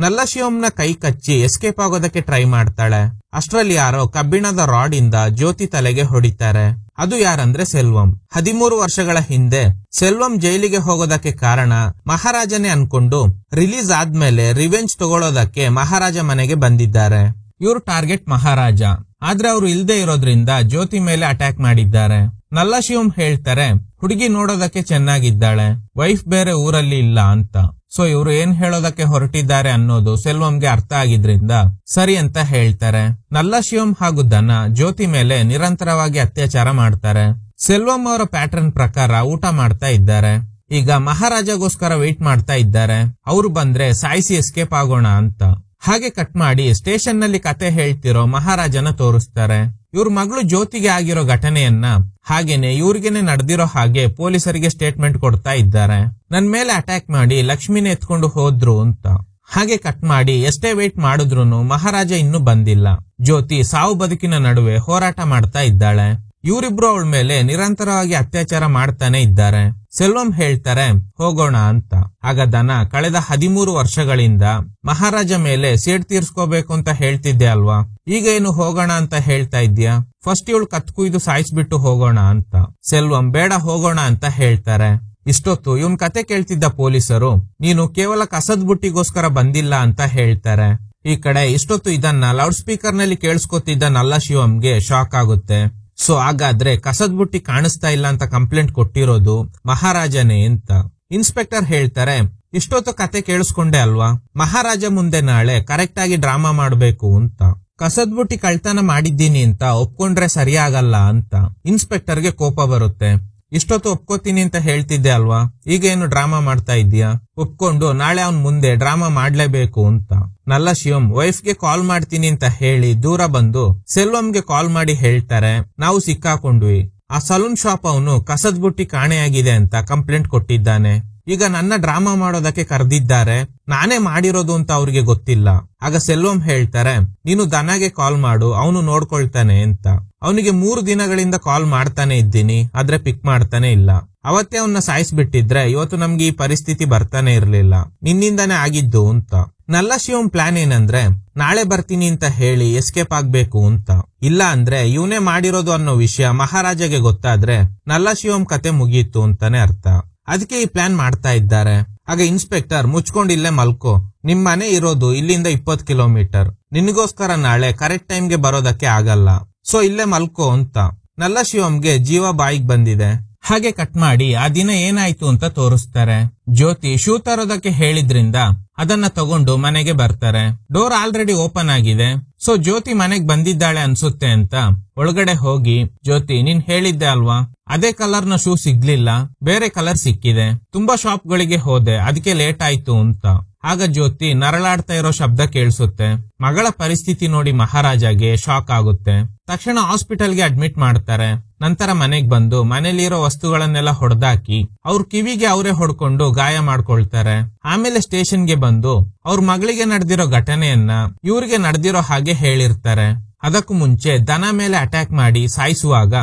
ನಲ್ಲ ಶಿವಂನ ಕೈ ಕಚ್ಚಿ ಎಸ್ಕೇಪ್ ಆಗೋದಕ್ಕೆ ಟ್ರೈ ಮಾಡ್ತಾಳೆ. ಅಷ್ಟ್ರಲ್ಲಿ ಯಾರೋ ಕಬ್ಬಿಣದ ರಾಡ್ ಇಂದ ಜ್ಯೋತಿ ತಲೆಗೆ ಹೊಡಿತಾರೆ. ಅದು ಯಾರಂದ್ರೆ ಸೆಲ್ವಂ. 13 ವರ್ಷಗಳ ಹಿಂದೆ ಸೆಲ್ವಂ ಜೈಲಿಗೆ ಹೋಗೋದಕ್ಕೆ ಕಾರಣ ಮಹಾರಾಜನೇ ಅನ್ಕೊಂಡು ರಿಲೀಸ್ ಆದ್ಮೇಲೆ ರಿವೆಂಜ್ ತಗೊಳ್ಳೋದಕ್ಕೆ ಮಹಾರಾಜ ಮನೆಗೆ ಬಂದಿದ್ದಾರೆ. ಇವರು ಟಾರ್ಗೆಟ್ ಮಹಾರಾಜ, ಆದ್ರೆ ಅವರು ಇಲ್ದೇ ಇರೋದ್ರಿಂದ ಜ್ಯೋತಿ ಮೇಲೆ ಅಟ್ಯಾಕ್ ಮಾಡಿದ್ದಾರೆ. ನಲ್ಲ ಶಿವಂ ಹೇಳ್ತಾರೆ, ಹುಡುಗಿ ನೋಡೋದಕ್ಕೆ ಚೆನ್ನಾಗಿದ್ದಾಳೆ, ವೈಫ್ ಬೇರೆ ಊರಲ್ಲಿ ಇಲ್ಲ ಅಂತ. ಸೊ ಇವರು ಏನ್ ಹೇಳೋದಕ್ಕೆ ಹೊರಟಿದ್ದಾರೆ ಅನ್ನೋದು ಸೆಲ್ವಂಗೆ ಅರ್ಥ ಆಗಿದ್ರಿಂದ ಸರಿ ಅಂತ ಹೇಳ್ತಾರೆ. ನಲ್ಲ ಶಿವಂ ಹಾಗೂ ದನ ಜ್ಯೋತಿ ಮೇಲೆ ನಿರಂತರವಾಗಿ ಅತ್ಯಾಚಾರ ಮಾಡ್ತಾರೆ. ಸೆಲ್ವಂ ಅವರ ಪ್ಯಾಟರ್ನ್ ಪ್ರಕಾರ ಊಟ ಮಾಡ್ತಾ ಇದ್ದಾರೆ. ಈಗ ಮಹಾರಾಜಗೋಸ್ಕರ ವೇಟ್ ಮಾಡ್ತಾ ಇದ್ದಾರೆ. ಅವರು ಬಂದ್ರೆ ಸಾಯಿಸಿ ಎಸ್ಕೇಪ್ ಆಗೋಣ ಅಂತ. ಹಾಗೆ ಕಟ್ ಮಾಡಿ ಸ್ಟೇಷನ್ ನಲ್ಲಿ ಕತೆ ಹೇಳ್ತಿರೋ ಮಹಾರಾಜನ ತೋರಿಸ್ತಾರೆ. ಇವ್ರ ಮಗಳು ಜ್ಯೋತಿಗೆ ಆಗಿರೋ ಘಟನೆಯನ್ನ ಹಾಗೇನೆ ಇವ್ರಿಗೇನೆ ನಡೆದಿರೋ ಹಾಗೆ ಪೊಲೀಸರಿಗೆ ಸ್ಟೇಟ್ಮೆಂಟ್ ಕೊಡ್ತಾ ಇದ್ದಾರೆ. ನನ್ ಮೇಲೆ ಅಟ್ಯಾಕ್ ಮಾಡಿ ಲಕ್ಷ್ಮಿನ ಎತ್ಕೊಂಡು ಹೋದ್ರು ಅಂತ. ಹಾಗೆ ಕಟ್ ಮಾಡಿ ಎಷ್ಟೇ ವೇಟ್ ಮಾಡಿದ್ರು ಮಹಾರಾಜ ಇನ್ನೂ ಬಂದಿಲ್ಲ. ಜ್ಯೋತಿ ಸಾವು ಬದುಕಿನ ನಡುವೆ ಹೋರಾಟ ಮಾಡ್ತಾ ಇದ್ದಾಳೆ. ಇವರಿಬ್ರು ಅವಳ ಮೇಲೆ ನಿರಂತರವಾಗಿ ಅತ್ಯಾಚಾರ ಮಾಡ್ತಾನೆ ಇದ್ದಾರೆ. ಸೆಲ್ವಂ ಹೇಳ್ತಾರೆ ಹೋಗೋಣ ಅಂತ. ಆಗ ದನ ಕಳೆದ 13 ವರ್ಷಗಳಿಂದ ಮಹಾರಾಜ ಮೇಲೆ ಸೇಡ್ ತೀರ್ಸ್ಕೋಬೇಕು ಅಂತ ಹೇಳ್ತಿದ್ದೆ ಅಲ್ವಾ, ಈಗ ಏನು ಹೋಗೋಣ ಅಂತ ಹೇಳ್ತಾ ಇದ್ಯಾ? ಫಸ್ಟ್ ಇವಳು ಕತ್ಕುಯ್ದು ಸಾಯಿಸ್ಬಿಟ್ಟು ಹೋಗೋಣ ಅಂತ. ಸೆಲ್ವಂ ಬೇಡ ಹೋಗೋಣ ಅಂತ ಹೇಳ್ತಾರೆ. ಇಷ್ಟೊತ್ತು ಇವನ್ ಕತೆ ಕೇಳ್ತಿದ್ದ ಪೊಲೀಸರು ನೀನು ಕೇವಲ ಕಸದ್ ಬುಟ್ಟಿಗೋಸ್ಕರ ಬಂದಿಲ್ಲ ಅಂತ ಹೇಳ್ತಾರೆ. ಈ ಕಡೆ ಇಷ್ಟೊತ್ತು ಇದನ್ನ ಲೌಡ್ ಸ್ಪೀಕರ್ ನಲ್ಲಿ ಕೇಳಿಸ್ಕೊತಿದ್ದ ನಲ್ಲ ಶಿವಂಗೆ ಶಾಕ್ ಆಗುತ್ತೆ. ಸೊ ಹಾಗಾದ್ರೆ ಕಸದ್ ಬುಟ್ಟಿ ಕಾಣಿಸ್ತಾ ಇಲ್ಲ ಅಂತ ಕಂಪ್ಲೇಂಟ್ ಕೊಟ್ಟಿರೋದು ಮಹಾರಾಜನೇ ಅಂತ. ಇನ್ಸ್ಪೆಕ್ಟರ್ ಹೇಳ್ತಾರೆ, ಇಷ್ಟೊತ್ತು ಕತೆ ಕೇಳಿಸ್ಕೊಂಡೆ ಅಲ್ವಾ, ಮಹಾರಾಜ ಮುಂದೆ ನಾಳೆ ಕರೆಕ್ಟ್ ಆಗಿ ಡ್ರಾಮಾ ಮಾಡ್ಬೇಕು ಅಂತ. ಕಸದ್ ಬುಟ್ಟಿ ಕಳ್ತನ ಮಾಡಿದ್ದೀನಿ ಅಂತ ಒಪ್ಕೊಂಡ್ರೆ ಸರಿಯಾಗಲ್ಲ ಅಂತ. ಇನ್ಸ್ಪೆಕ್ಟರ್ಗೆ ಕೋಪ ಬರುತ್ತೆ. ಇಷ್ಟೊತ್ತು ಒಪ್ಕೋತೀನಿ ಅಂತ ಹೇಳ್ತಿದ್ದೆ ಅಲ್ವಾ, ಈಗ ಏನು ಡ್ರಾಮಾ ಮಾಡ್ತಾ ಇದೀಯಾ? ಒಪ್ಕೊಂಡು ನಾಳೆ ಅವನ್ ಮುಂದೆ ಡ್ರಾಮಾ ಮಾಡ್ಲೇಬೇಕು ಅಂತ. ನಲ್ಲ ಶಿವಂ ವೈಫ್ಗೆ ಕಾಲ್ ಮಾಡ್ತೀನಿ ಅಂತ ಹೇಳಿ ದೂರ ಬಂದು ಸೆಲ್ವಂಗೆ ಕಾಲ್ ಮಾಡಿ ಹೇಳ್ತಾರೆ, ನಾವು ಸಿಕ್ಕಾಕೊಂಡ್ವಿ. ಆ ಸಲೂನ್ ಶಾಪ್ ಅವನು ಕಸದ್ ಬುಟ್ಟಿ ಕಾಣೆಯಾಗಿದೆ ಅಂತ ಕಂಪ್ಲೇಂಟ್ ಕೊಟ್ಟಿದ್ದಾನೆ. ಈಗ ನನ್ನ ಡ್ರಾಮಾ ಮಾಡೋದಕ್ಕೆ ಕರೆದಿದ್ದಾರೆ, ನಾನೇ ಮಾಡಿರೋದು ಅಂತ ಅವ್ರಿಗೆ ಗೊತ್ತಿಲ್ಲ. ಆಗ ಸೆಲ್ವಂ ಹೇಳ್ತಾರೆ, ನೀನು ದನಗೆ ಕಾಲ್ ಮಾಡು, ಅವನು ನೋಡ್ಕೊಳ್ತಾನೆ ಅಂತ. ಅವನಿಗೆ 3 ದಿನಗಳಿಂದ ಕಾಲ್ ಮಾಡ್ತಾನೆ ಇದ್ದೀನಿ, ಆದ್ರೆ ಪಿಕ್ ಮಾಡ್ತಾನೆ ಇಲ್ಲ. ಅವತ್ತೇ ಅವನ್ನ ಸಾಯಿಸ್ಬಿಟ್ಟಿದ್ರೆ ಇವತ್ತು ನಮ್ಗೆ ಈ ಪರಿಸ್ಥಿತಿ ಬರ್ತಾನೆ ಇರ್ಲಿಲ್ಲ, ನಿನ್ನಿಂದಾನೇ ಆಗಿದ್ದು ಅಂತ. ನಲ್ಲ ಶಿವಂ ಪ್ಲಾನ್ ಏನಂದ್ರೆ ನಾಳೆ ಬರ್ತೀನಿ ಅಂತ ಹೇಳಿ ಎಸ್ಕೇಪ್ ಆಗ್ಬೇಕು ಅಂತ. ಇಲ್ಲ ಅಂದ್ರೆ ಇವನೇ ಮಾಡಿರೋದು ಅನ್ನೋ ವಿಷಯ ಮಹಾರಾಜಗೆ ಗೊತ್ತಾದ್ರೆ ನಲ್ಲ ಶಿವಂ ಕತೆ ಮುಗೀತು ಅಂತಾನೆ ಅರ್ಥ. ಅದಕ್ಕೆ ಈ ಪ್ಲಾನ್ ಮಾಡ್ತಾ ಇದ್ದಾರೆ. ಆಗ ಇನ್ಸ್ಪೆಕ್ಟರ್ ಮುಚ್ಕೊಂಡಿಲ್ಲೇ ಮಲ್ಕೋ, ನಿಮ್ ಮನೆ ಇರೋದು ಇಲ್ಲಿಂದ 20 ಕಿಲೋಮೀಟರ್, ನಿನಗೋಸ್ಕರ ನಾಳೆ ಕರೆಕ್ಟ್ ಟೈಮ್ಗೆ ಬರೋದಕ್ಕೆ ಆಗಲ್ಲ, ಸೊ ಇಲ್ಲೇ ಮಲ್ಕೋ ಅಂತ. ನಲ್ಲ ಶಿವಂಗೆ ಜೀವ ಬಾಯಿಗೆ ಬಂದಿದೆ. ಹಾಗೆ ಕಟ್ ಮಾಡಿ ಆ ದಿನ ಏನಾಯ್ತು ಅಂತ ತೋರಿಸ್ತಾರೆ. ಜ್ಯೋತಿ ಶೂ ತರೋದಕ್ಕೆ ಹೇಳಿದ್ರಿಂದ ಅದನ್ನ ತಗೊಂಡು ಮನೆಗೆ ಬರ್ತಾರೆ. ಡೋರ್ ಆಲ್ರೆಡಿ ಓಪನ್ ಆಗಿದೆ. ಸೊ ಜ್ಯೋತಿ ಮನೆಗ್ ಬಂದಿದ್ದಾಳೆ ಅನ್ಸುತ್ತೆ ಅಂತ ಒಳಗಡೆ ಹೋಗಿ, ಜ್ಯೋತಿ ನೀನ್ ಹೇಳಿದ್ದೆ ಅಲ್ವಾ, ಅದೇ ಕಲರ್ ನ ಶೂ ಸಿಗ್ಲಿಲ್ಲ, ಬೇರೆ ಕಲರ್ ಸಿಕ್ಕಿದೆ, ತುಂಬಾ ಶಾಪ್ ಗಳಿಗೆ ಹೋದೆ, ಅದಕ್ಕೆ ಲೇಟ್ ಆಯ್ತು ಅಂತ. ಆಗ ಜ್ಯೋತಿ ನರಳಾಡ್ತಾ ಇರೋ ಶಬ್ದ ಕೇಳಿಸುತ್ತೆ. ಮಗಳ ಪರಿಸ್ಥಿತಿ ನೋಡಿ ಮಹಾರಾಜಗೆ ಶಾಕ್ ಆಗುತ್ತೆ. ತಕ್ಷಣ ಹಾಸ್ಪಿಟಲ್ಗೆ ಅಡ್ಮಿಟ್ ಮಾಡ್ತಾರೆ. ನಂತರ ಮನೆಗ್ ಬಂದು ಮನೇಲಿರೋ ವಸ್ತುಗಳನ್ನೆಲ್ಲ ಹೊಡೆದಾಕಿ ಅವ್ರ ಕಿವಿಗೆ ಅವರೇ ಹೊಡ್ಕೊಂಡು ಗಾಯ ಮಾಡ್ಕೊಳ್ತಾರೆ. ಆಮೇಲೆ ಸ್ಟೇಷನ್ಗೆ ಬಂದು ಅವ್ರ ಮಗಳಿಗೆ ನಡೆದಿರೋ ಘಟನೆಯನ್ನ ಇವ್ರಿಗೆ ನಡೆದಿರೋ ಹಾಗೆ ಹೇಳಿರ್ತಾರೆ. ಅದಕ್ಕೂ ಮುಂಚೆ ದನ ಮೇಲೆ ಅಟ್ಯಾಕ್ ಮಾಡಿ ಸಾಯಿಸುವಾಗ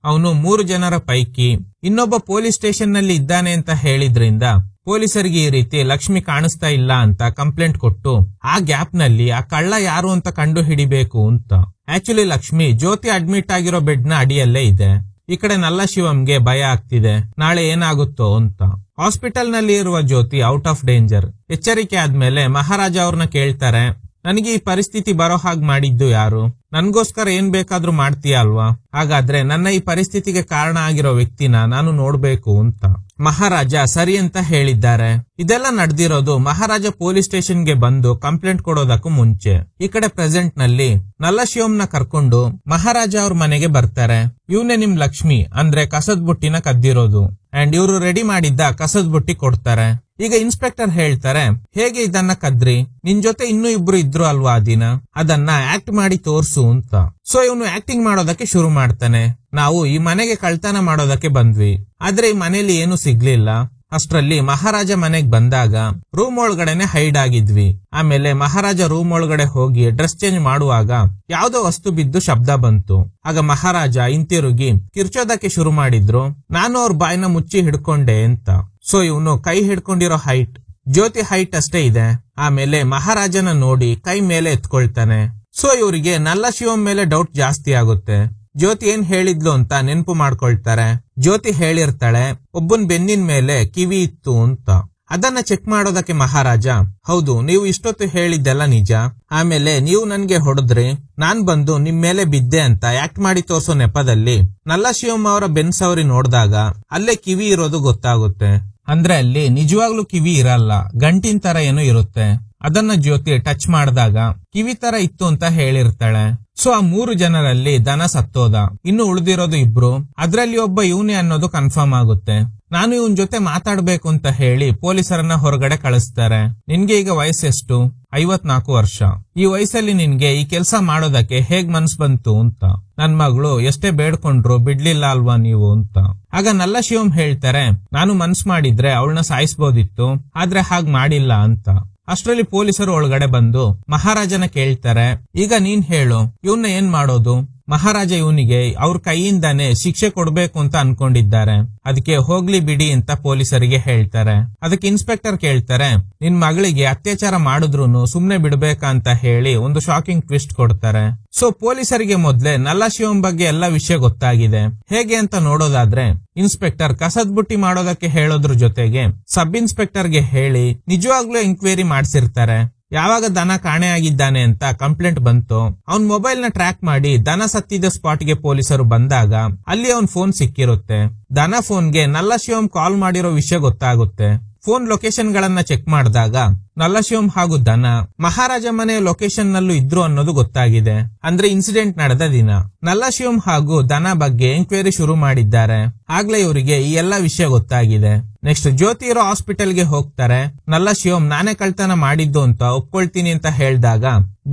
ಅವನು 3 ಜನರ ಪೈಕಿ ಇನ್ನೊಬ್ಬ ಪೊಲೀಸ್ ಸ್ಟೇಷನ್ ನಲ್ಲಿ ಇದ್ದಾನೆ ಅಂತ ಹೇಳಿದ್ರಿಂದ ಪೊಲೀಸರಿಗೆ ಈ ರೀತಿ ಲಕ್ಷ್ಮಿ ಕಾಣಿಸ್ತಾ ಇಲ್ಲ ಅಂತ ಕಂಪ್ಲೇಂಟ್ ಕೊಟ್ಟು ಆ ಗ್ಯಾಪ್ ನಲ್ಲಿ ಆ ಕಳ್ಳ ಯಾರು ಅಂತ ಕಂಡು ಹಿಡಿಬೇಕು ಅಂತ. ಆಕ್ಚುಲಿ ಲಕ್ಷ್ಮಿ ಜ್ಯೋತಿ ಅಡ್ಮಿಟ್ ಆಗಿರೋ ಬೆಡ್ ನ ಅಡಿಯಲ್ಲೇ ಇದೆ. ಈ ಕಡೆ ನಲ್ಲ ಶಿವಂಗೆ ಭಯ ಆಗ್ತಿದೆ, ನಾಳೆ ಏನಾಗುತ್ತೋ ಅಂತ. ಹಾಸ್ಪಿಟಲ್ ನಲ್ಲಿ ಇರುವ ಜ್ಯೋತಿ ಔಟ್ ಆಫ್ ಡೇಂಜರ್. ಎಚ್ಚರಿಕೆ ಆದ್ಮೇಲೆ ಮಹಾರಾಜ ಅವ್ರನ್ನ ಕೇಳ್ತಾರೆ, ನನಗೆ ಈ ಪರಿಸ್ಥಿತಿ ಬರೋ ಹಾಗೆ ಮಾಡಿದ್ದು ಯಾರು? ನನ್ಗೋಸ್ಕರ ಏನ್ ಬೇಕಾದ್ರೂ ಮಾಡ್ತೀಯ ಅಲ್ವಾ? ಹಾಗಾದ್ರೆ ನನ್ನ ಈ ಪರಿಸ್ಥಿತಿಗೆ ಕಾರಣ ಆಗಿರೋ ವ್ಯಕ್ತಿನ ನಾನು ನೋಡ್ಬೇಕು ಅಂತ ಮಹಾರಾಜ ಸರಿ ಅಂತ ಹೇಳಿದ್ದಾರೆ. ಇದೆಲ್ಲ ನಡೆದಿರೋದು ಮಹಾರಾಜ ಪೊಲೀಸ್ ಸ್ಟೇಷನ್ಗೆ ಬಂದು ಕಂಪ್ಲೇಂಟ್ ಕೊಡೋದಕ್ಕೂ ಮುಂಚೆ. ಈ ಕಡೆ ಪ್ರೆಸೆಂಟ್ ನಲ್ಲಿ ನಲ್ಲಶಿವಂನ ಕರ್ಕೊಂಡು ಮಹಾರಾಜ ಅವ್ರ ಮನೆಗೆ ಬರ್ತಾರೆ. ಇವನೇ ನಿಮ್ ಲಕ್ಷ್ಮಿ ಅಂದ್ರೆ ಕಸದ್ ಬುಟ್ಟಿನ ಕದ್ದಿರೋದು. ಅಂಡ್ ಇವರು ರೆಡಿ ಮಾಡಿದ್ದ ಕಸದ್ ಬುಟ್ಟಿ ಕೊಡ್ತಾರೆ. ಈಗ ಇನ್ಸ್ಪೆಕ್ಟರ್ ಹೇಳ್ತಾರೆ, ಹೇಗೆ ಇದನ್ನ ಕದ್ರಿ? ನಿನ್ ಜೊತೆ ಇನ್ನೂ ಇಬ್ರು ಇದ್ರು ಅಲ್ವಾ ಆ ದಿನ, ಅದನ್ನ ಆಕ್ಟ್ ಮಾಡಿ ತೋರ್ಸು ಅಂತ. ಸೊ ಇವನು ಆಕ್ಟಿಂಗ್ ಮಾಡೋದಕ್ಕೆ ಶುರು ಮಾಡ್ತಾನೆ. ನಾವು ಈ ಮನೆಗೆ ಕಳ್ತನ ಮಾಡೋದಕ್ಕೆ ಬಂದ್ವಿ, ಆದ್ರೆ ಈ ಮನೇಲಿ ಏನು ಸಿಗ್ಲಿಲ್ಲ. ಅಷ್ಟ್ರಲ್ಲಿ ಮಹಾರಾಜ ಮನೆಗ್ ಬಂದಾಗ ರೂಮ್ ಒಳಗಡೆನೆ ಹೈಡ್ ಆಗಿದ್ವಿ. ಆಮೇಲೆ ಮಹಾರಾಜ ರೂಮ್ ಒಳಗಡೆ ಹೋಗಿ ಡ್ರೆಸ್ ಚೇಂಜ್ ಮಾಡುವಾಗ ಯಾವ್ದೋ ವಸ್ತು ಬಿದ್ದು ಶಬ್ದ ಬಂತು. ಆಗ ಮಹಾರಾಜ ಹಿಂತಿರುಗಿ ಕಿರ್ಚೋದಕ್ಕೆ ಶುರು ಮಾಡಿದ್ರು. ನಾನು ಅವ್ರ ಬಾಯಿನ ಮುಚ್ಚಿ ಹಿಡ್ಕೊಂಡೆ ಅಂತ. ಸೊ ಇವನು ಕೈ ಹಿಡ್ಕೊಂಡಿರೋ ಹೈಟ್ ಜ್ಯೋತಿ ಹೈಟ್ ಅಷ್ಟೇ ಇದೆ. ಆಮೇಲೆ ಮಹಾರಾಜನ ನೋಡಿ ಕೈ ಮೇಲೆ ಎತ್ಕೊಳ್ತಾನೆ. ಸೊ ಇವರಿಗೆ ನಲ್ಲಶಿವಂ ಮೇಲೆ ಡೌಟ್ ಜಾಸ್ತಿ ಆಗುತ್ತೆ. ಜ್ಯೋತಿ ಏನ್ ಹೇಳಿದ್ಲು ಅಂತ ನೆನಪು ಮಾಡ್ಕೊಳ್ತಾರೆ. ಜ್ಯೋತಿ ಹೇಳಿರ್ತಾಳೆ ಒಬ್ಬನ್ ಬೆನ್ನಿನ ಮೇಲೆ ಕಿವಿ ಇತ್ತು ಅಂತ. ಅದನ್ನ ಚೆಕ್ ಮಾಡೋದಕ್ಕೆ ಮಹಾರಾಜ, ಹೌದು ನೀವು ಇಷ್ಟೊತ್ತು ಹೇಳಿದ್ದೆಲ್ಲ ನಿಜ. ಆಮೇಲೆ ನೀವು ನನ್ಗೆ ಹೊಡೆದ್ರಿ, ನಾನ್ ಬಂದು ನಿಮ್ ಮೇಲೆ ಬಿದ್ದೆ ಅಂತ ಆಕ್ಟ್ ಮಾಡಿ ತೋರ್ಸೋ ನೆಪದಲ್ಲಿ ನಲ್ಲಶಿವಂ ಅವರ ಬೆನ್ಸವರಿ ನೋಡಿದಾಗ ಅಲ್ಲೇ ಕಿವಿ ಇರೋದು ಗೊತ್ತಾಗುತ್ತೆ. ಅಂದ್ರೆ ಅಲ್ಲಿ ನಿಜವಾಗ್ಲೂ ಕಿವಿ ಇರಲ್ಲ, ಗಂಟಿನ ತರ ಏನೋ ಇರುತ್ತೆ. ಅದನ್ನ ಜ್ಯೋತಿ ಟಚ್ ಮಾಡಿದಾಗ ಕಿವಿ ತರ ಇತ್ತು ಅಂತ ಹೇಳಿರ್ತಾಳೆ. ಸೊ ಆ 3 ಜನರಲ್ಲಿ ದನ ಸತ್ತೋದ, ಇನ್ನು ಉಳಿದಿರೋದು 2. ಅದ್ರಲ್ಲಿ ಒಬ್ಬ ಇವನೇ ಅನ್ನೋದು ಕನ್ಫರ್ಮ್ ಆಗುತ್ತೆ. ನಾನು ಇವನ್ ಜೊತೆ ಮಾತಾಡ್ಬೇಕು ಅಂತ ಹೇಳಿ ಪೊಲೀಸರನ್ನ ಹೊರಗಡೆ ಕಳಿಸ್ತಾರೆ. ನಿನ್ಗೆ ಈಗ ವಯಸ್ಸೆಷ್ಟು? 54 ವರ್ಷ. ಈ ವಯಸ್ಸಲ್ಲಿ ನಿನ್ಗೆ ಈ ಕೆಲಸ ಮಾಡೋದಕ್ಕೆ ಹೇಗ್ ಮನ್ಸ್ ಬಂತು ಅಂತ. ನನ್ ಮಗಳು ಎಷ್ಟೇ ಬೇಡ್ಕೊಂಡ್ರು ಬಿಡ್ಲಿಲ್ಲ ಅಲ್ವಾ ನೀವು ಅಂತ. ಆಗ ನಲ್ಲಶಿವಂ ಹೇಳ್ತಾರೆ, ನಾನು ಮನ್ಸ್ ಮಾಡಿದ್ರೆ ಅವಳನ್ನ ಸಾಯಿಸ್ಬೋದಿತ್ತು, ಆದ್ರೆ ಹಾಗ್ ಮಾಡಿಲ್ಲ ಅಂತ. ಅಷ್ಟರಲ್ಲಿ ಪೊಲೀಸರು ಒಳಗಡೆ ಬಂದು ಮಹಾರಾಜನ ಕೇಳ್ತಾರೆ, ಈಗ ನೀನ್ ಹೇಳು ಇವನ್ನ ಏನ್ ಮಾಡೋದು? ಮಹಾರಾಜ ಇವನಿಗೆ ಅವ್ರ ಕೈಯಿಂದಾನೆ ಶಿಕ್ಷೆ ಕೊಡ್ಬೇಕು ಅಂತ ಅನ್ಕೊಂಡಿದ್ದಾರೆ, ಅದಕ್ಕೆ ಹೋಗ್ಲಿ ಬಿಡಿ ಅಂತ ಪೊಲೀಸರಿಗೆ ಹೇಳ್ತಾರೆ. ಅದಕ್ಕೆ ಇನ್ಸ್ಪೆಕ್ಟರ್ ಕೇಳ್ತಾರೆ, ನಿನ್ ಮಗಳಿಗೆ ಅತ್ಯಾಚಾರ ಮಾಡಿದ್ರುನು ಸುಮ್ನೆ ಬಿಡ್ಬೇಕಾ ಅಂತ ಹೇಳಿ ಒಂದು ಶಾಕಿಂಗ್ ಟ್ವಿಸ್ಟ್ ಕೊಡ್ತಾರೆ. ಸೊ ಪೊಲೀಸರಿಗೆ ಮೊದ್ಲೇ ನಲ್ಲಶಿವಂ ಬಗ್ಗೆ ಎಲ್ಲ ವಿಷಯ ಗೊತ್ತಾಗಿದೆ. ಹೇಗೆ ಅಂತ ನೋಡೋದಾದ್ರೆ ಇನ್ಸ್ಪೆಕ್ಟರ್ ಕಸದ್ ಬುಟ್ಟಿ ಮಾಡೋದಕ್ಕೆ ಹೇಳೋದ್ರ ಜೊತೆಗೆ ಸಬ್ ಇನ್ಸ್ಪೆಕ್ಟರ್ಗೆ ಹೇಳಿ ನಿಜವಾಗ್ಲೂ ಎಂಕ್ವೈರಿ ಮಾಡ್ಸಿರ್ತಾರೆ. ಯಾವಾಗ ದನ ಕಾಣೆಯಾಗಿದ್ದಾನೆ ಅಂತ ಕಂಪ್ಲೇಂಟ್ ಬಂತು, ಅವನ್ ಮೊಬೈಲ್ ನ ಟ್ರ್ಯಾಕ್ ಮಾಡಿ ದನ ಸತ್ತಿದ್ದ ಸ್ಪಾಟ್ಗೆ ಪೊಲೀಸರು ಬಂದಾಗ ಅಲ್ಲಿ ಅವನ್ ಫೋನ್ ಸಿಕ್ಕಿರುತ್ತೆ. ದನ ಫೋನ್ಗೆ ನಲ್ಲಶಿವಂ ಕಾಲ್ ಮಾಡಿರೋ ವಿಷಯ ಗೊತ್ತಾಗುತ್ತೆ. ಫೋನ್ ಲೊಕೇಶನ್ ಗಳನ್ನ ಚೆಕ್ ಮಾಡಿದಾಗ ನಲ್ಲಶಿವಂ ಹಾಗೂ ದನ ಮಹಾರಾಜ ಮನೆಯ ಲೊಕೇಶನ್ ನಲ್ಲೂ ಇದ್ರು ಅನ್ನೋದು ಗೊತ್ತಾಗಿದೆ. ಅಂದ್ರೆ ಇನ್ಸಿಡೆಂಟ್ ನಡೆದ ದಿನ. ನಲ್ಲಶಿವಂ ಹಾಗೂ ದನ ಬಗ್ಗೆ ಎಂಕ್ವೈರಿ ಶುರು ಮಾಡಿದ್ದಾರೆ. ಆಗ್ಲೇ ಇವರಿಗೆ ಈ ಎಲ್ಲಾ ವಿಷಯ ಗೊತ್ತಾಗಿದೆ. ನೆಕ್ಸ್ಟ್ ಜ್ಯೋತಿ ಇರೋ ಹಾಸ್ಪಿಟಲ್ಗೆ ಹೋಗ್ತಾರೆ. ನಲ್ಲಶಿವಂ ನಾನೇ ಕಳ್ತನ ಮಾಡಿದ್ದು ಅಂತ ಒಪ್ಕೊಳ್ತೀನಿ ಅಂತ ಹೇಳಿದಾಗ